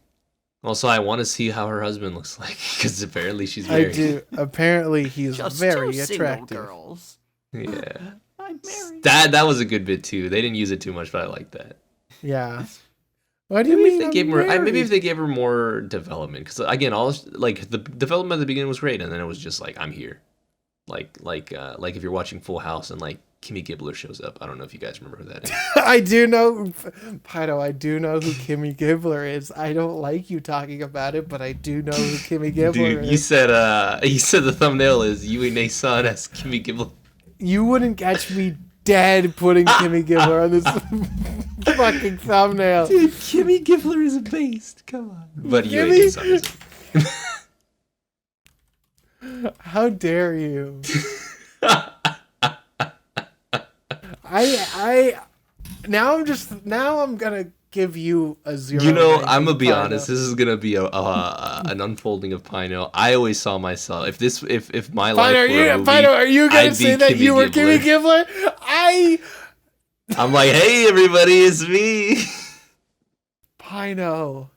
Also, I want to see how her husband looks like because apparently she's married. I do. Apparently, he's Just very two single attractive. girls. Yeah. I'm married. That was a good bit too. They didn't use it too much, but I like that. Yeah. What do you Maybe mean? if they gave her more development, because again, the development at the beginning was great, and then it was just like I'm here, like if you're watching Full House and like Kimmy Gibbler shows up. I don't know if you guys remember who that is. I do know, Pino. I do know who Kimmy Gibbler is. I don't like you talking about it, but I do know who Kimmy Gibbler Dude, is. you said the thumbnail is Yui Nason as Kimmy Gibbler. You wouldn't catch me dead putting Kimmy Gibbler on this fucking thumbnail. Dude, Kimmy Gibbler is a beast. Come on. But Yui Kimmy- Nason is. How dare you? Now I'm gonna give you a 0. I'm gonna be honest. This is gonna be an unfolding of Pino. I always saw myself if my life were a movie, are you gonna I'd say be that Kimmy you were Gibbler. Kimmy Gibbler? I'm like, hey everybody, it's me. Pino.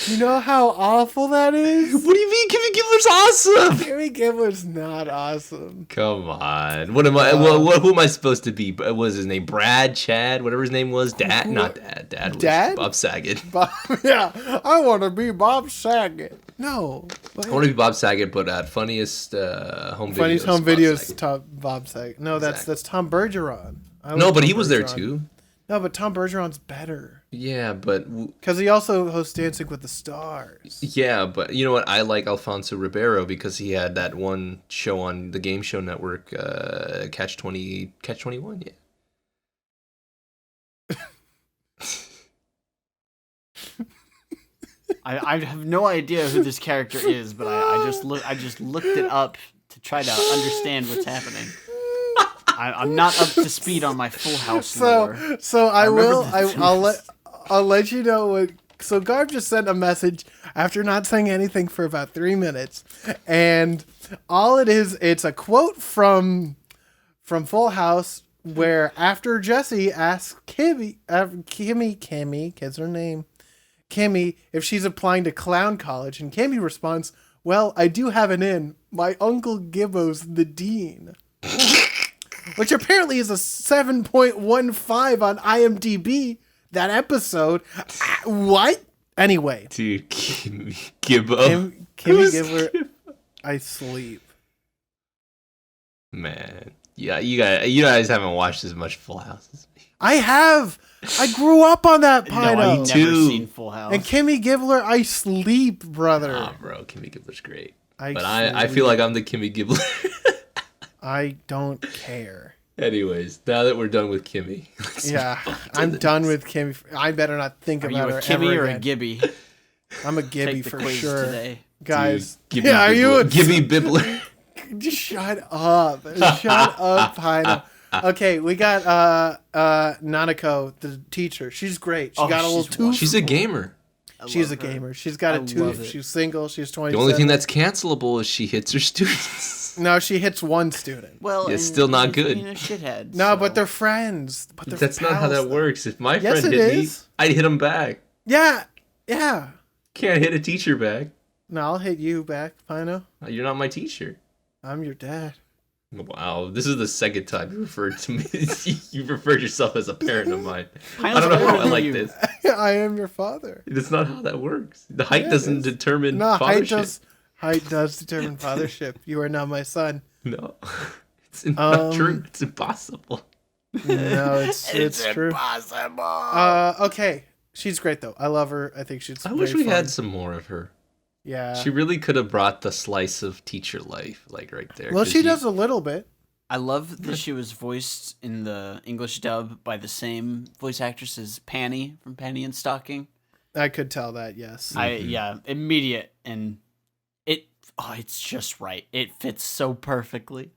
You know how awful that is? What do you mean Kimmy Gibbler's awesome? Kimmy Gibbler's not awesome. Come on. What am I? Who am I supposed to be? What was his name? Brad, Chad, whatever his name was. Dad, not Dad. Dad was Dad? Bob Saget. Yeah, I want to be Bob Saget. No. I want to be Bob Saget, but at funniest home videos. Funniest home Bob videos, Saget. Bob Saget. No, Exactly. that's Tom Bergeron. No, but he was there too. No, but Tom Bergeron's better. Yeah, but because he also hosts Dancing with the Stars. Yeah, but you know what? I like Alfonso Ribeiro because he had that one show on the Game Show Network, Catch 21. Yeah. I have no idea who this character is, but I just looked it up to try to understand what's happening. I'm not up to speed on my Full House lore. So I'll let you know what. So Garb just sent a message after not saying anything for about 3 minutes, and all it is, it's a quote from Full House where after Jesse asks Kimmy, kids her name, Kimmy, if she's applying to clown college, and Kimmy responds, "Well, I do have an in. My uncle Gibbo's the dean." Which apparently is a 7.15 on IMDb, that episode. What? Anyway. Dude, Kimmy Gibbo. Kimmy Gibbler, I sleep. Man. Yeah, you guys haven't watched as much Full House as me. I have. I grew up on that, Pino. No, I've never seen Full House. And Kimmy Gibbler, I sleep, brother. Nah, bro, Kimmy Gibbler's great. I feel like I'm the Kimmy Gibbler. I don't care. Anyways, now that we're done with Kimmy. Yeah, I'm done with Kimmy. I better not think about her ever again. Are you a Kimmy or a Gibby? I'm a Gibby for sure. Today. Guys, Dude, yeah, are you a Gibby Bibbler? Just shut up. Shut up, Pino. Okay, we got Nanako, the teacher. She's great. She got a little tooth. She's a gamer. She's a gamer. She's got a tooth. She's single. She's 27. The only thing that's cancelable is she hits her students. No, she hits one student. Well, it's still not good. Being a shithead. No, but they're friends. That's not how that works. If my friend hit me, I'd hit him back. Yeah. Can't hit a teacher back. No, I'll hit you back, Pino. You're not my teacher. I'm your dad. Wow, this is the second time you referred to me. You referred yourself as a parent of mine. I don't know how I like this. I am your father. That's not how that works. The height doesn't determine fathership. Height does determine fathership. You are not my son. No, it's not true. It's impossible. No, it's true. Impossible. Okay, she's great though. I love her. I think she's. I wish we had some more of her. Yeah. She really could have brought the slice of teacher life, like right there. Well, she does a little bit. I love that she was voiced in the English dub by the same voice actress as Panny from Panny and Stocking. I could tell that, yes. Immediate, and it's just right. It fits so perfectly.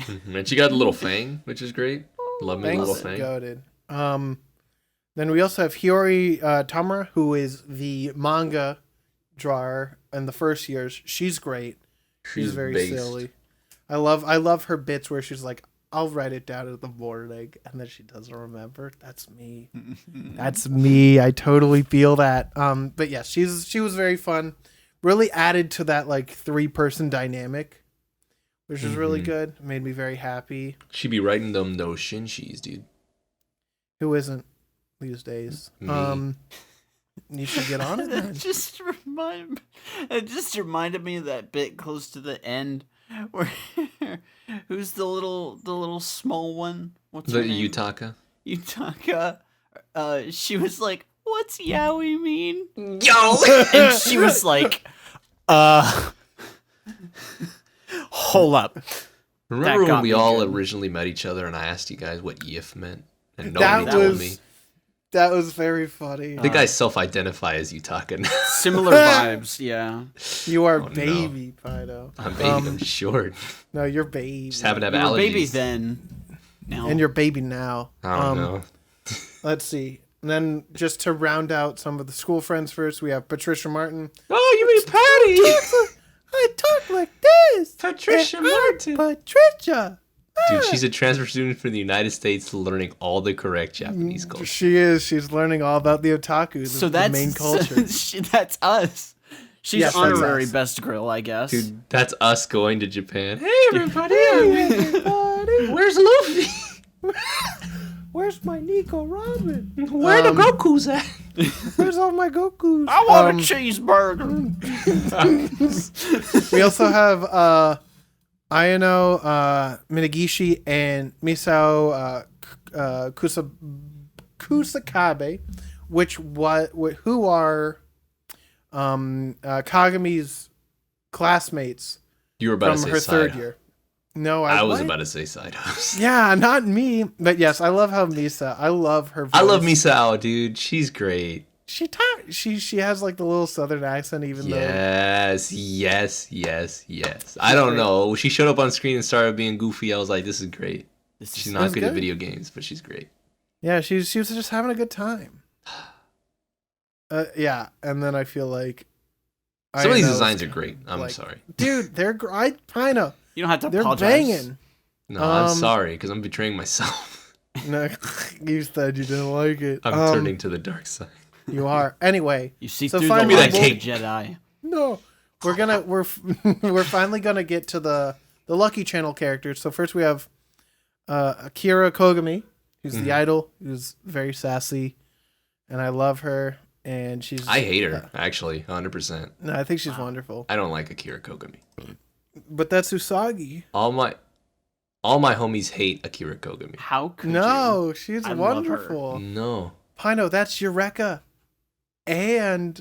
And she got a little fang, which is great. Love me a little fang. Goated. Then we also have Hiyori Tamura, who is the manga drawer in the first years. She's great. She's very silly. I love her bits where she's like, I'll write it down in the morning, and then she doesn't remember. That's me. That's me. I totally feel that. But yeah, she was very fun. Really added to that like 3-person dynamic, which is really good. Made me very happy. She be writing them those shinshis, dude. Who isn't these days? Me. You should get on it. It just reminded me of that bit close to the end where who's the little small one? What's her name? Yutaka. Yutaka. She was like, "What's yaoi mean?" Yo, and she was like, hold up. Remember when we all originally met each other and I asked you guys what yif meant, and nobody told me. That was very funny. I think I self-identify as Yutaka now. Similar vibes, yeah. You are baby, Pino. I'm baby. I'm short. No, you're baby. Just happen to have you allergies. were baby then. Now. And you're baby now. I don't know. Let's see. And then just to round out some of the school friends first, we have Patricia Martin. Oh, you mean Patty? I talk like this. Patricia Martin. Patricia Dude, she's a transfer student from the United States learning all the correct Japanese culture. She is. She's learning all about the otaku, So the that's main culture. that's us. She's Yes, that's honorary us. best girl, I guess. Dude, that's us going to Japan. Hey, everybody. Everybody, Where's Luffy? where's my Nico Robin? Where the Goku's at? Where's all my Gokus? I want a cheeseburger. We also have Ayano Minagishi and Misao Kusakabe, who are Kagami's classmates You were about from to her say third side. year. No, I was what? about to say side house. Yeah, not me. But yes, I love how Misa. I love her voice. I love Misao, dude. She's great. She has like the little southern accent, even though. Yes. I don't great. know. She showed up on screen and started being goofy. I was like, this is great. She's not That's good at good. video games, but she's great. Yeah, she was just having a good time. Yeah, and then I feel like Some of these Ayano's designs are great. I'm like- sorry. dude. They're Pino. You don't have to They're apologize. banging. No, I'm Um, sorry because I'm betraying myself. No, you said you didn't like it. I'm turning to the dark side. You are. Anyway, You see So through the finally- light of the Give me Jedi. no, we're finally gonna get to the Lucky Channel characters. So first we have Akira Kogami, who's the idol, who's very sassy, and I love her. And she's I hate her, actually, 100%. No, I think she's wonderful. I don't like Akira Kogami. But that's Usagi. All my homies hate Akira Kogami. How could you? No, she's I love her. wonderful. No. Pino, that's Eureka, and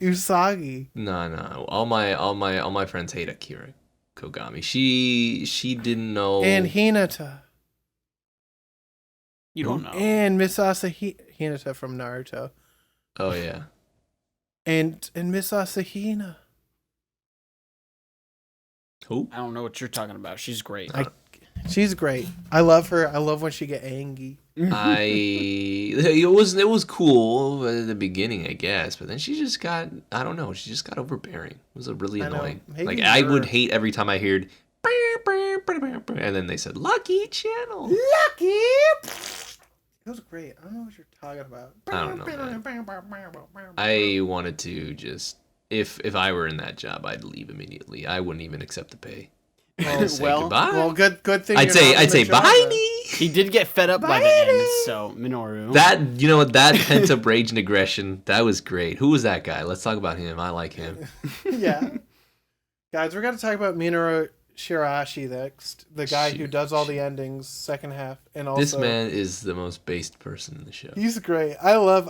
Usagi. No. All my friends hate Akira Kogami. She didn't know. And Hinata. You don't know. And Misasa Hinata from Naruto. Oh yeah. And Misasa Hina. Who? I don't know what you're talking about. She's great. She's great. I love her. I love when she get angry. It was cool at the beginning, I guess, but then she just got overbearing. It was really I know. annoying. Maybe Like I would her. hate every time I heard and then they said Lucky Channel. Lucky. It was great. I don't know what you're talking about. I don't know, I wanted to just if I were in that job, I'd leave immediately. I wouldn't even accept the pay. I'd just say Well- goodbye. Well, good thing. I'd say bye. He did get fed up by the end, so Minoru. That pent up rage and aggression, that was great. Who was that guy? Let's talk about him. I like him. Yeah. Guys, we're going to talk about Minoru Shirashi next. The guy who does all the endings, second half. And also, This man is the most based person in the show. he's great. I love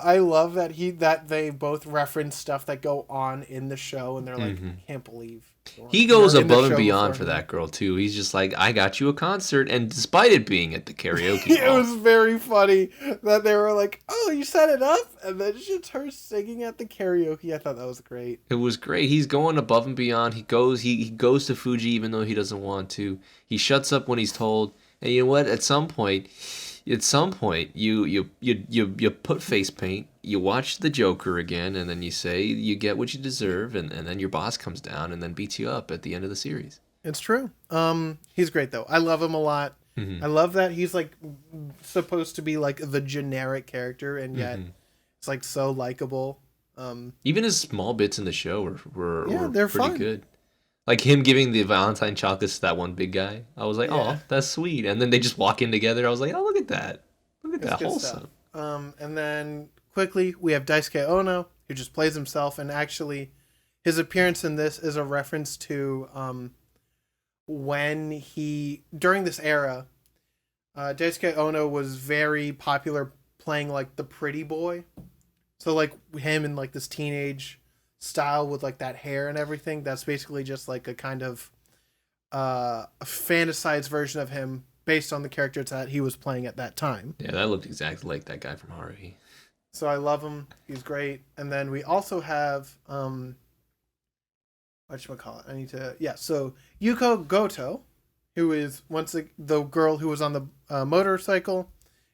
that they both reference stuff that go on in the show, and they're like, can't believe. He goes you're in the above and show beyond before for me. that girl too. He's just like, I got you a concert, and despite it being at the karaoke It hall, was very funny that they were like, "Oh, you set it up," and then just her singing at the karaoke. I thought that was great. it was great. He's going above and beyond. He goes to Fuji even though he doesn't want to. He shuts up when he's told. And you know what? At some point, you put face paint. You watch the Joker again, and then you say you get what you deserve, and then your boss comes down and then beats you up at the end of the series. It's true. He's great though. I love him a lot. I love that he's like supposed to be like the generic character, and yet it's like so likable. Even his small bits in the show were they're pretty fun. good. Like him giving the Valentine chocolates to that one big guy. I was like, Yeah. oh, that's sweet. And then they just walk in together. I was like, oh, look at that. Look at It's that good wholesome. stuff. And then quickly we have Daisuke Ono, who just plays himself, and actually his appearance in this is a reference to when during this era, Daisuke Ono was very popular playing like the pretty boy. So like him in like this teenage style with like that hair and everything, that's basically just like a kind of a fantasized version of him based on the characters that he was playing at that time. Yeah, that looked exactly like that guy from Haruhi. So I love him. He's great. And then we also have whatchamacallit? So Yuko Goto, who is the girl who was on the motorcycle, and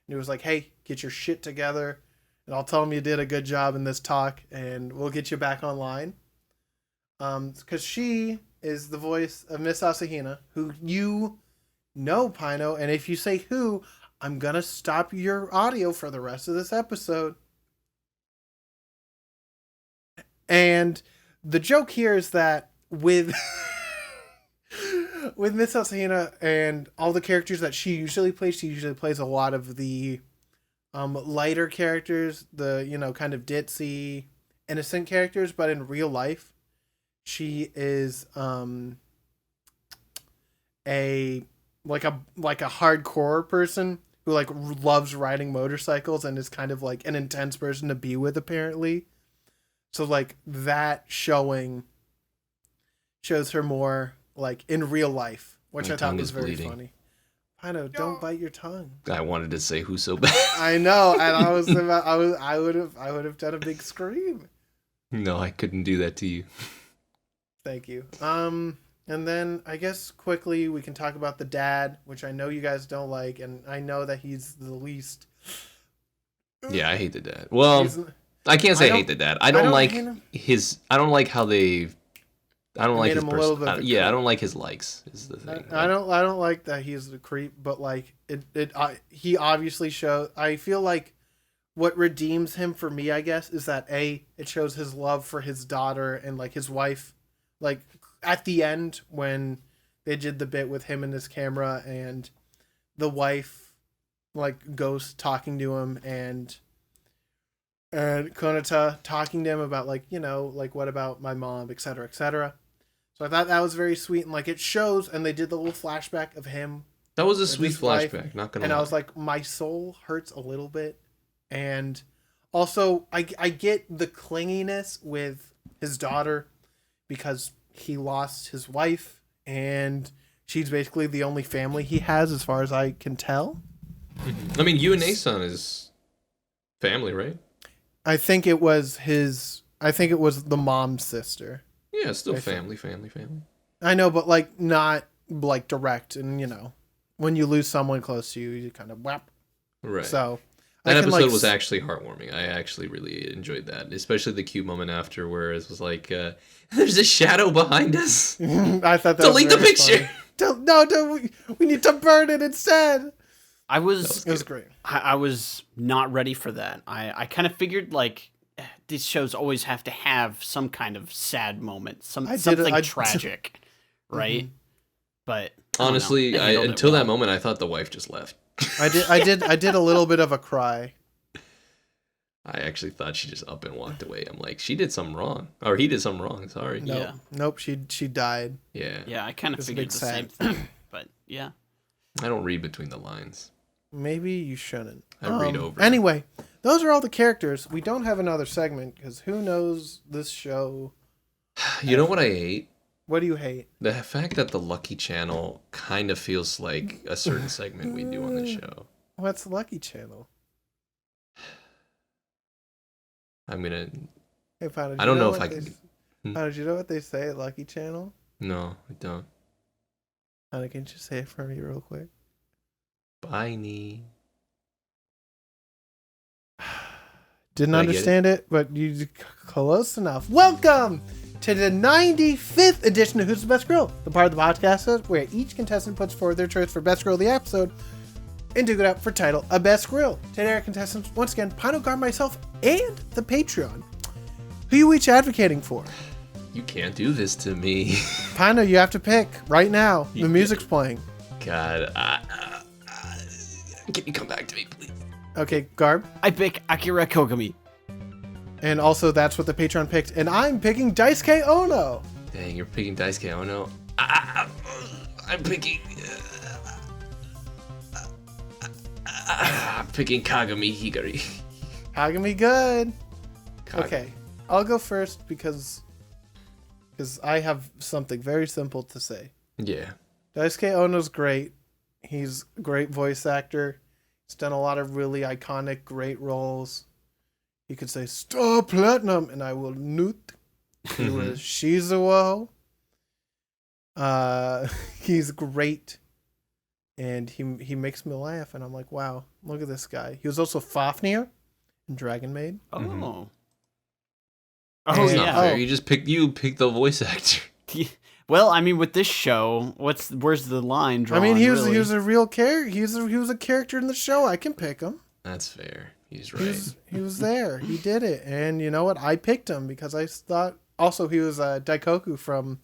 he was like, "Hey, get your shit together, and I'll tell him you did a good job in this talk, and we'll get you back online." Because she is the voice of Miss Asahina, who you No, Pino. And if you say who, I'm going to stop your audio for the rest of this episode. And the joke here is that with with Miss Asahina and all the characters that she usually plays a lot of the lighter characters, the, you know, kind of ditzy, innocent characters, but in real life, she is a hardcore person who like loves riding motorcycles and is kind of like an intense person to be with, apparently. So like that shows her more like in real life, which My I thought tongue was is very bleeding. funny. Pino, don't bite your tongue. I wanted to say who so bad. I know, and I would have done a big scream. No, I couldn't do that to you. Thank you. And then I guess quickly we can talk about the dad, which I know you guys don't like, and I know that he's the least. Yeah, I hate the dad. Well, He's- I can't say I I hate the dad. I don't like hate him. his. I don't like how they. I don't like made his him a little person. bit of a Yeah, I creep. don't like his likes. Is the thing. I don't like that he's the creep, but like he obviously shows. I feel like what redeems him for me, I guess, is that it shows his love for his daughter and like his wife, like at the end when they did the bit with him and his camera and the wife like goes talking to him and Konata talking to him about like, you know, like what about my mom, etc., etc. So I thought that was very sweet, and like it shows, and they did the little flashback of him, That was a with sweet his wife, flashback. Not gonna. and lie. I was like, my soul hurts a little bit, and also I get the clinginess with his daughter because he lost his wife, and she's basically the only family he has, as far as I can tell. I mean, you and Nason is family, right? I think it was the mom's sister. Yeah, it's still I think- family. I know, but like not like direct, and you know, when you lose someone close to you, you kind of whap. Right. So That I can, episode like, was actually heartwarming. I actually really enjoyed that, especially the cute moment after where it was like, "There's a shadow behind us. I thought that Delete was the very picture." funny. Don't we need to burn it instead. I was It was great. I was not ready for that. I kind of figured like these shows always have to have some kind of sad moment, something tragic, right? But I don't know. Honestly, They handled it until well. that moment, I thought the wife just left. I did a little bit of a cry. I actually thought she just up and walked away. I'm like, she did something wrong, or he did something wrong. Sorry. Nope. Yeah. Nope, she died. Yeah. Yeah, I kind of It's a figured big the same sad. thing. But yeah, I don't read between the lines. Maybe you shouldn't. I read over. Anyway, those are all the characters. We don't have another segment because who knows this show. You know what I hate? What do you hate? The fact that the Lucky Channel kind of feels like a certain segment we do on the show. What's Lucky Channel? I'm gonna. Hey, Pino, I don't know if I can. Did you know what they say at Lucky Channel? No, I don't. Pino, can you just say it for me real quick? Bye, Nee. Didn't Did I get understand it, but you close enough. Welcome to the 95th edition of Who's the Best Girl, the part of the podcast where each contestant puts forward their choice for Best Girl of the episode and duke it out for title of Best Grill. Today our contestants, once again, Pino, Garb, myself, and the Patreon. Who you each advocating for? You can't do this to me. Pino, you have to pick right now. The music's playing. God. Can you come back to me, please? Okay, Garb. I pick Akira Kogami. And also that's what the Patreon picked. And I'm picking Daisuke Ono. Dang, you're picking Daisuke Ono. I'm picking. I'm picking Kagami Hiragi. Kagami good. Kag- Okay, I'll go first because I have something very simple to say. Yeah. Daisuke Ono's great. He's a great voice actor. He's done a lot of really iconic, great roles. He could say "Star Platinum" and I will newt. He was Shizuo. He's great, and he makes me laugh, and I'm like, wow, look at this guy. He was also Fafnir in Dragon Maid. Oh. Mhm. Oh It's And- not yeah. fair. Oh. You picked the voice actor. But Well, I mean, with this show, where's the line drawn? I mean, he was really? he was a real character. He was a character in the show. I can pick him. That's fair. He's right. He was there. He did it, and you know what? I picked him because I thought. Also, he was Daikoku from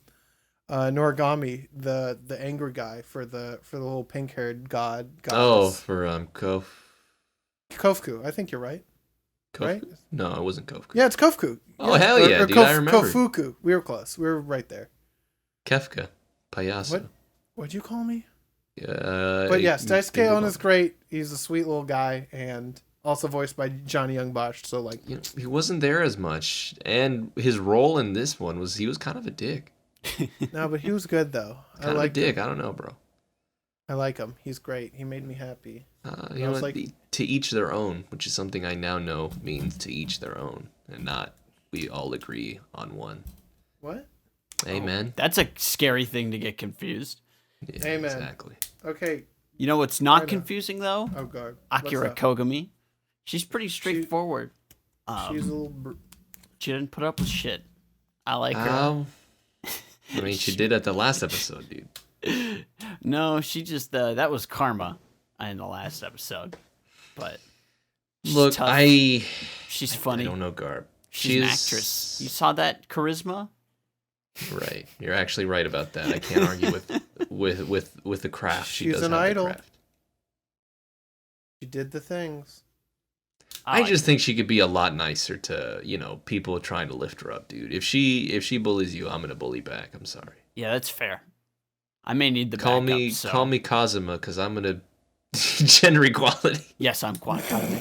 Noragami, the angry guy for the little pink haired god. Oh, for Kofku. I think you're right. Kofku? Right? No, it wasn't Kofku. Yeah, it's Kofku. Oh, hell yeah, dude, I remember. Kofuku. We were close. We were right there. Kefka. Payaso. What'd you call me? Yeah. But yes, Daisuke Ono is great. He's a sweet little guy, and also voiced by Johnny Young Bosch. So, like... he wasn't there as much, and his role in this one was he was kind of a dick. No, but he was good, though. Kind of a dick. I don't know, bro. I like him. He's great. He made me happy. You know, like, to each their own, which is something I now know means to each their own, and not we all agree on one. What? Amen. Oh, that's a scary thing to get confused. Yeah, Amen. Exactly. Okay. You know what's not confusing, though? Oh, God. Akira Kogami. She's pretty straightforward. She's a little... She didn't put up with shit. I like her. I mean, she did at the last episode, dude. No, she just that was karma in the last episode. But look, tough. She's funny. I don't know Garb. She's an actress. You saw that charisma? Right. You're actually right about that. I can't argue with the craft. She's an idol. She did the things. I just think she could be a lot nicer to, people trying to lift her up, dude. If she bullies you, I'm gonna bully back. I'm sorry. Yeah, that's fair. I may need the call me Kazuma, because I'm gonna gender equality. Yes, I'm Kazuma.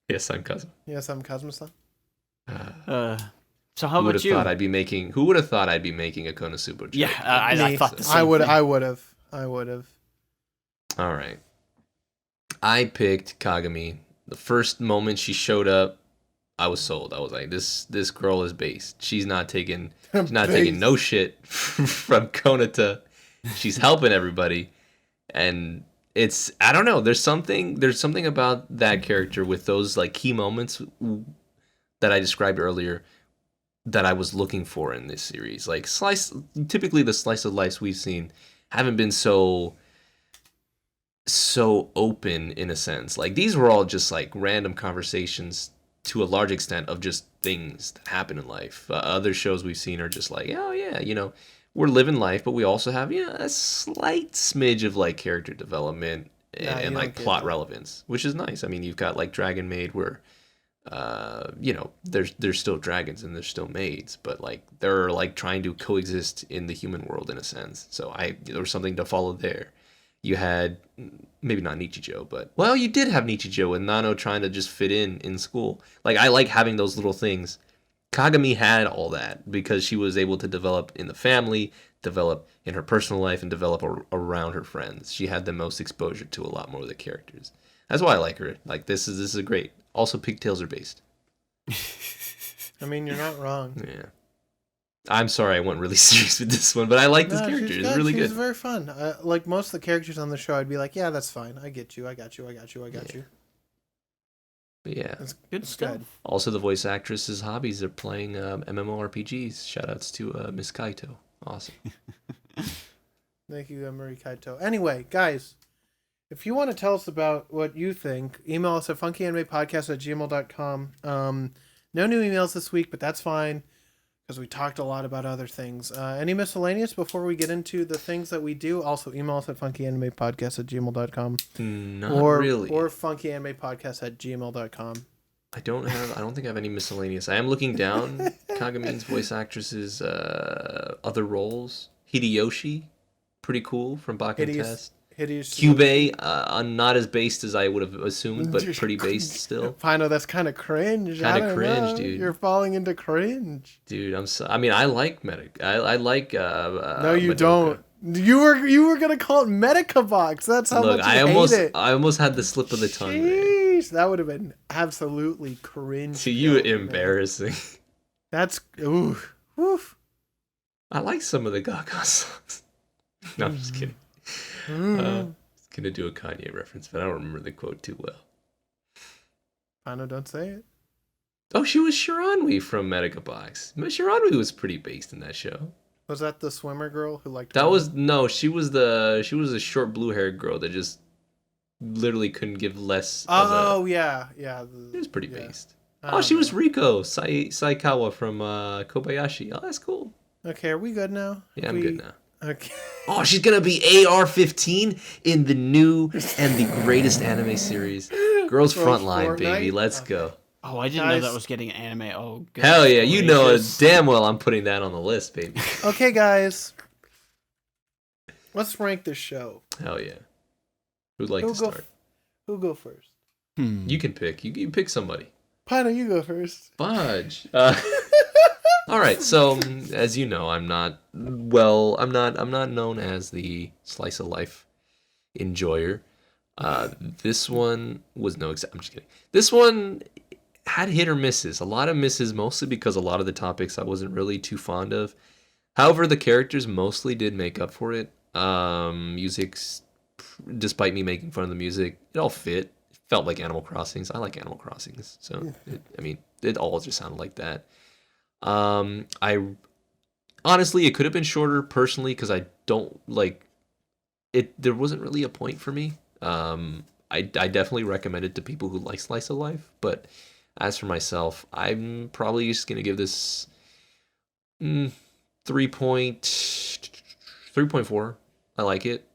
Yes, I'm Kazuma. Yes, I'm Kazuma-san. So how about you? Who would have thought I'd be making a Konosuba joke? Yeah, I thought the same thing. I would have. All right. I picked Kagami. The first moment she showed up, I was sold. I was like, this girl is based. She's not taking no shit from Konata. She's helping everybody. And it's, I don't know, there's something about that character with those like key moments that I described earlier that I was looking for in this series. Like typically the slice of life we've seen haven't been so open in a sense. Like these were all just like random conversations to a large extent of just things that happen in life. Other shows we've seen are just like, oh yeah, we're living life, but we also have a slight smidge of like character development and like plot relevance, which is nice. I mean, you've got like Dragon Maid where there's still dragons and there's still maids, but like they're like trying to coexist in the human world in a sense. So there was something to follow there. You had maybe not Nichijou, but you did have Nichijou and Nano trying to just fit in school. Like I like having those little things. Kagami had all that because she was able to develop in the family, develop in her personal life, and develop around her friends. She had the most exposure to a lot more of the characters. That's why I like her. Like this is a great. Also, pigtails are based. I mean, you're not wrong. Yeah. I'm sorry I went really serious with this one, but I like this character. It's really good. It's very fun. Like most of the characters on the show, I'd be like, yeah, that's fine. I get you. I got you. But yeah. It's good stuff. Also, the voice actress's hobbies are playing MMORPGs. Shoutouts to Miss Kaito. Awesome. Thank you, Marie Kaito. Anyway, guys, if you want to tell us about what you think, email us at funkyanimepodcast@gmail.com. No new emails this week, but that's fine because we talked a lot about other things. Any miscellaneous before we get into the things that we do? Also, email us at funkyanimepodcast@gmail.com. Not really. Or funkyanimepodcast@gmail.com. I don't think I have any miscellaneous. I am looking down Kagami's voice actress's other roles. Hideyoshi, pretty cool from Bakken Test. Kyubey, not as based as I would have assumed, but pretty based still. Pino, that's kind of cringe. Dude. You're falling into cringe, dude. I like Medic. I like. No, you Madoka. Don't. You were gonna call it Medica Box. That's how much you hate it. I almost had the slip of the tongue. Jeez, that would have been absolutely cringe. To you, embarrassing. That's oof. I like some of the Gaga songs. No, I'm just kidding. I was gonna do a Kanye reference, but I don't remember the quote too well. Pino, don't say it. Oh, she was Shiranui from Medica Box. Shiranui was pretty based in that show. Was that the swimmer girl who liked? That was no. She was a short blue haired girl that just literally couldn't give less. Yeah. It was pretty based. Oh, she was Riko Saikawa from Kobayashi. Oh, that's cool. Okay, are we good now? Yeah, I'm good now. Okay. Oh, she's gonna be AR-15 in the new and the greatest anime series, Girls Frontline, baby. Let's go. Oh, I didn't know that was getting an anime. Oh, hell yeah! You know it damn well. I'm putting that on the list, baby. Okay, guys, let's rank this show. Hell yeah! Who'd like to start? Who go first? You can pick. You pick somebody. Pino, you go first. Fudge. All right. So, as you know, I'm not known as the slice of life enjoyer. This one was no exception. I'm just kidding. This one had hit or misses. A lot of misses, mostly because a lot of the topics I wasn't really too fond of. However, the characters mostly did make up for it. Music's, despite me making fun of the music, it all fit. It felt like Animal Crossings. I like Animal Crossings, so it all just sounded like that. I honestly, it could have been shorter personally because I don't like it. There wasn't really a point for me. I definitely recommend it to people who like slice of life, but as for myself, I'm probably just gonna give this 3.4. I like it,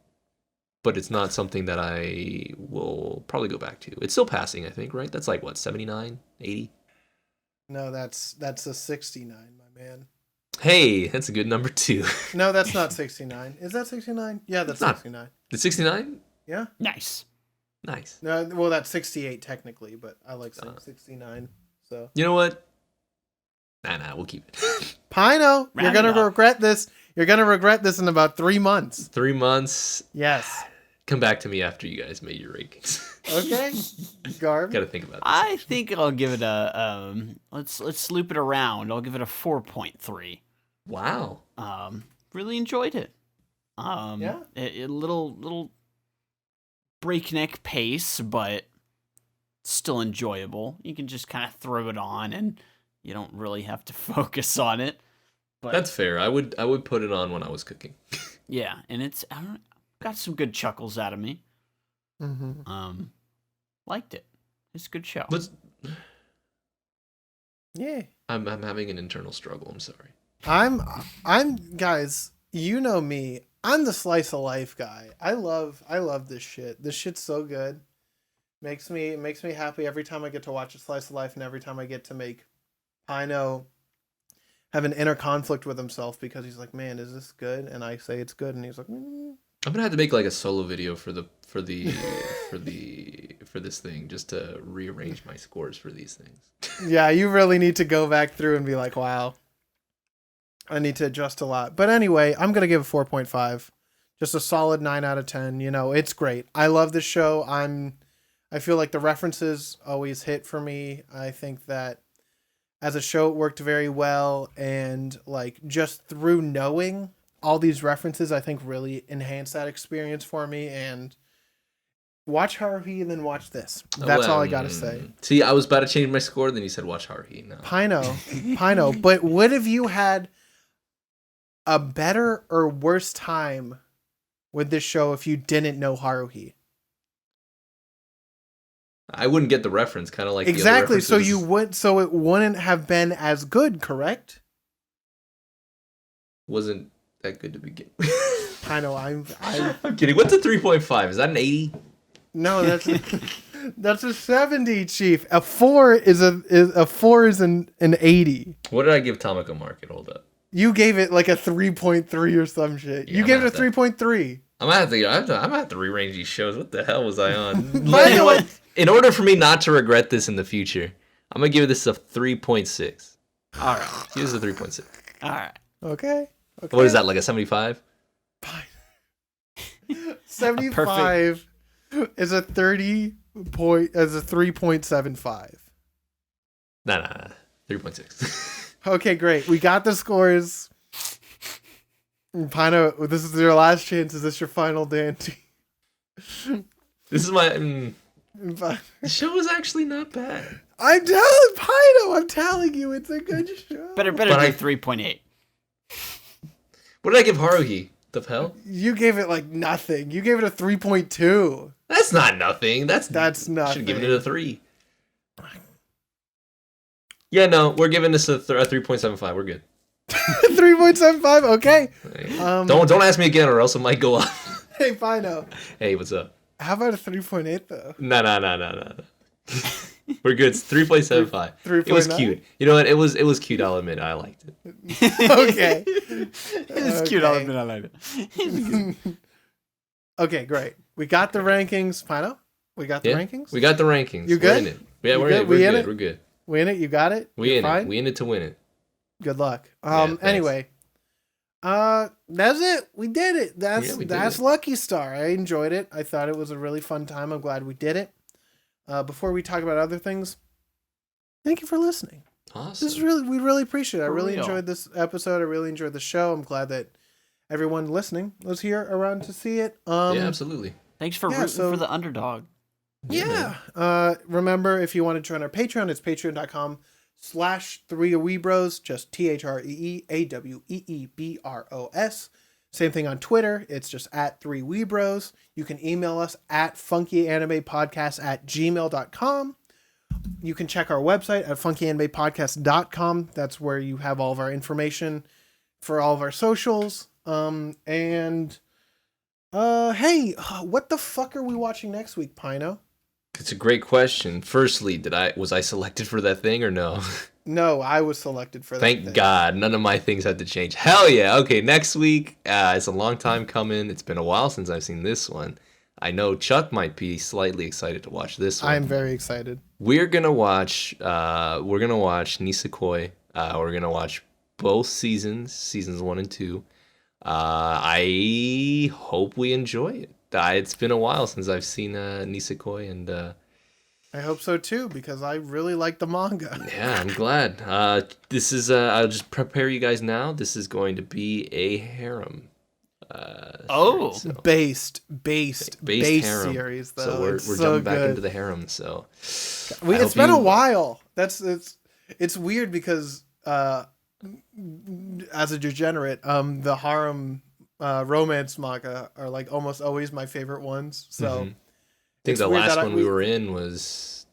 but it's not something that I will probably go back to. It's still passing, I think, right? That's like what, 79, 80? No, that's a 69, my man. Hey, that's a good number too. No, that's not 69. Is that 69? Yeah, that's 69. The 69? Yeah. Nice. No, well, that's 68 technically, but I like saying 69. So. You know what? Nah, we'll keep it. Pino, you're gonna regret this. You're gonna regret this in about 3 months. 3 months. Yes. Come back to me after you guys made your rankings. Okay. Garb. Gotta think about this. I think I'll give it a let's loop it around. I'll give it a 4.3. Wow. Really enjoyed it. Yeah. A little breakneck pace, but still enjoyable. You can just kind of throw it on, and you don't really have to focus on it. But that's fair. I would put it on when I was cooking. Yeah, and it's got some good chuckles out of me. Mm-hmm. Liked it. It's a good show. Yeah. I'm having an internal struggle. I'm sorry. I'm guys. You know me. I'm the slice of life guy. I love this shit. This shit's so good. Makes me happy every time I get to watch a slice of life, and every time I get to make Pino have an inner conflict with himself because he's like, "Man, is this good?" And I say it's good, and he's like, I'm gonna have to make like a solo video for this thing just to rearrange my scores for these things. Yeah, you really need to go back through and be like, wow, I need to adjust a lot. But anyway, I'm gonna give it 4.5, just a solid 9 out of 10. You know, it's great. I love this show. I feel like the references always hit for me. I think that as a show, it worked very well, and like just through knowing all these references, I think really enhanced that experience for me. And watch Haruhi and then watch this. That's all I gotta say. See, I was about to change my score, then you said watch Haruhi. No. Pino. But what if you had a better or worse time with this show if you didn't know Haruhi? I wouldn't get the reference, kind of like exactly. So it wouldn't have been as good, correct? Wasn't that good to begin. I know. I'm kidding. What's a 3.5? Is that an 80? No, that's a 70, Chief. A 4 is an 80. What did I give Tamako Market? Hold up. You gave it like a 3.3 or some shit. Yeah, you gave it a 3.3. I'm gonna have to rearrange these shows. What the hell was I on? You know what? In order for me not to regret this in the future, I'm gonna give this a 3.6. All right. Give this a 3.6. All right. Okay. What is that, like a 75? 75 is a 3.75. Nah. 3.6. Okay, great. We got the scores. Pino, this is your last chance. Is this your final Dante? This is my... the show is actually not bad. I'm telling you, it's a good show. Better be 3.8. What did I give Haruhi? The hell? You gave it like nothing. You gave it a 3.2. That's not nothing. That's nothing. Should have given it a 3. Yeah, no, we're giving this a 3.75. We're good. 3.75. Okay. Don't ask me again, or else it might go up. Hey, Pino. Hey, what's up? How about a 3.8 though? No. We're good. It's 3.75. 3.9? It was cute. You know what? It was cute. I'll admit, I liked it. Okay. It was cute. I'll admit I liked it. Okay, great. We got the rankings, Pino. We got the rankings. We got the rankings. You good? We're in it. Yeah, we're in it. We're good. We're good. We in it. You got it. We in it. We in it to win it. Good luck. Yeah, anyway, that's it. We did it. That's Lucky Star. I enjoyed it. I thought it was a really fun time. I'm glad we did it. Before we talk about other things, thank you for listening. Awesome. We really appreciate it. I really real. enjoyed this episode. I really enjoyed the show. I'm glad that everyone listening was here around to see it. Yeah, absolutely. Thanks for rooting for the underdog. Yeah. Remember, if you want to join our Patreon, it's patreon.com/3A-Weebros, just THREEAWEEBROS. Same thing on Twitter. It's just @3Weebros. You can email us at funkyanimePodcast@gmail.com. You can check our website at funkyanimePodcast.com. That's where you have all of our information for all of our socials. Hey, what the fuck are we watching next week, Pino? It's a great question. Firstly, was I selected for that thing or no? No, I was selected for that. Thank God, none of my things had to change. Hell yeah. Okay, next week. It's a long time coming. It's been a while since I've seen this one. I know Chuck might be slightly excited to watch this one. I'm very excited. We're gonna watch Nisekoi. We're gonna watch both seasons 1 and 2. I hope we enjoy it. It's been a while since I've seen Nisekoi, and I hope so too, because I really like the manga. Yeah, I'm glad. This is I'll just prepare you guys now. This is going to be a harem. Based harem series though. So we're so jumping back good. into the harem. So it's been a while. It's weird because as a degenerate, the harem romance manga are like almost always my favorite ones. So I think the last one we were in was,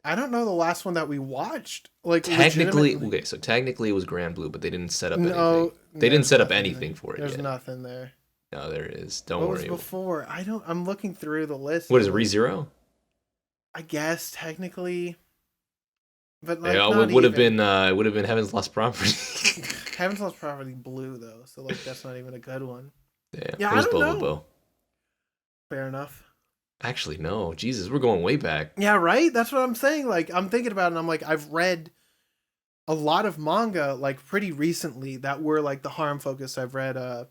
I don't know the last one that we watched. Like technically, okay, so technically it was Grand Blue, but they didn't set up anything. They didn't set up anything for it. There's yet. Nothing there. No, there is. Don't what worry. What was before? I'm looking through the list. What is it, ReZero? I guess technically, but like yeah, it would have been Heaven's Lost Property. Heaven's Lost Property Blue though, so like that's not even a good one. Yeah, I don't know. Bobo. Fair enough. Actually, no. Jesus, we're going way back. Yeah, right? That's what I'm saying. Like, I'm thinking about it, and I'm like, I've read a lot of manga, like, pretty recently that were, like, the harem focused. I've read, I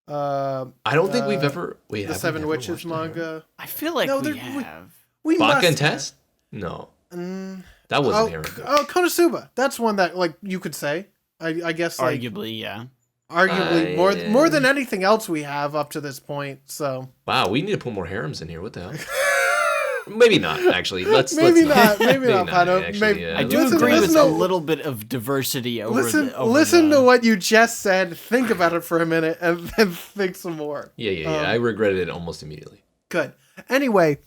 don't think we've ever... Wait, the Seven Witches manga. I feel like we have. We Baka and Test? No. That wasn't harem. Oh, Konosuba. That's one that, like, you could say. I guess, like... Arguably, yeah. Arguably, more than anything else we have up to this point, so... Wow, we need to put more harems in here. What the hell? Maybe not, actually. Maybe not, Pano. I do agree with a little bit of diversity over Listen to what you just said. Think about it for a minute, and then think some more. Yeah. I regretted it almost immediately. Good. Anyway,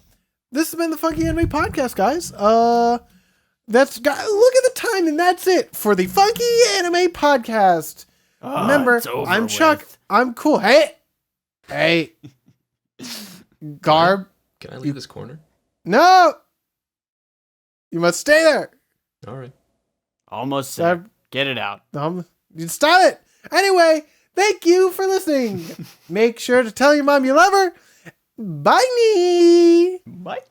this has been the Funky Anime Podcast, guys. Look at the time, and that's it for the Funky Anime Podcast. Remember, I'm Chuck. I'm cool. Hey, Garb. Can I leave this corner? No, you must stay there. All right. Almost there. Get it out. You stop it. Anyway, thank you for listening. Make sure to tell your mom you love her. Bye. Bye.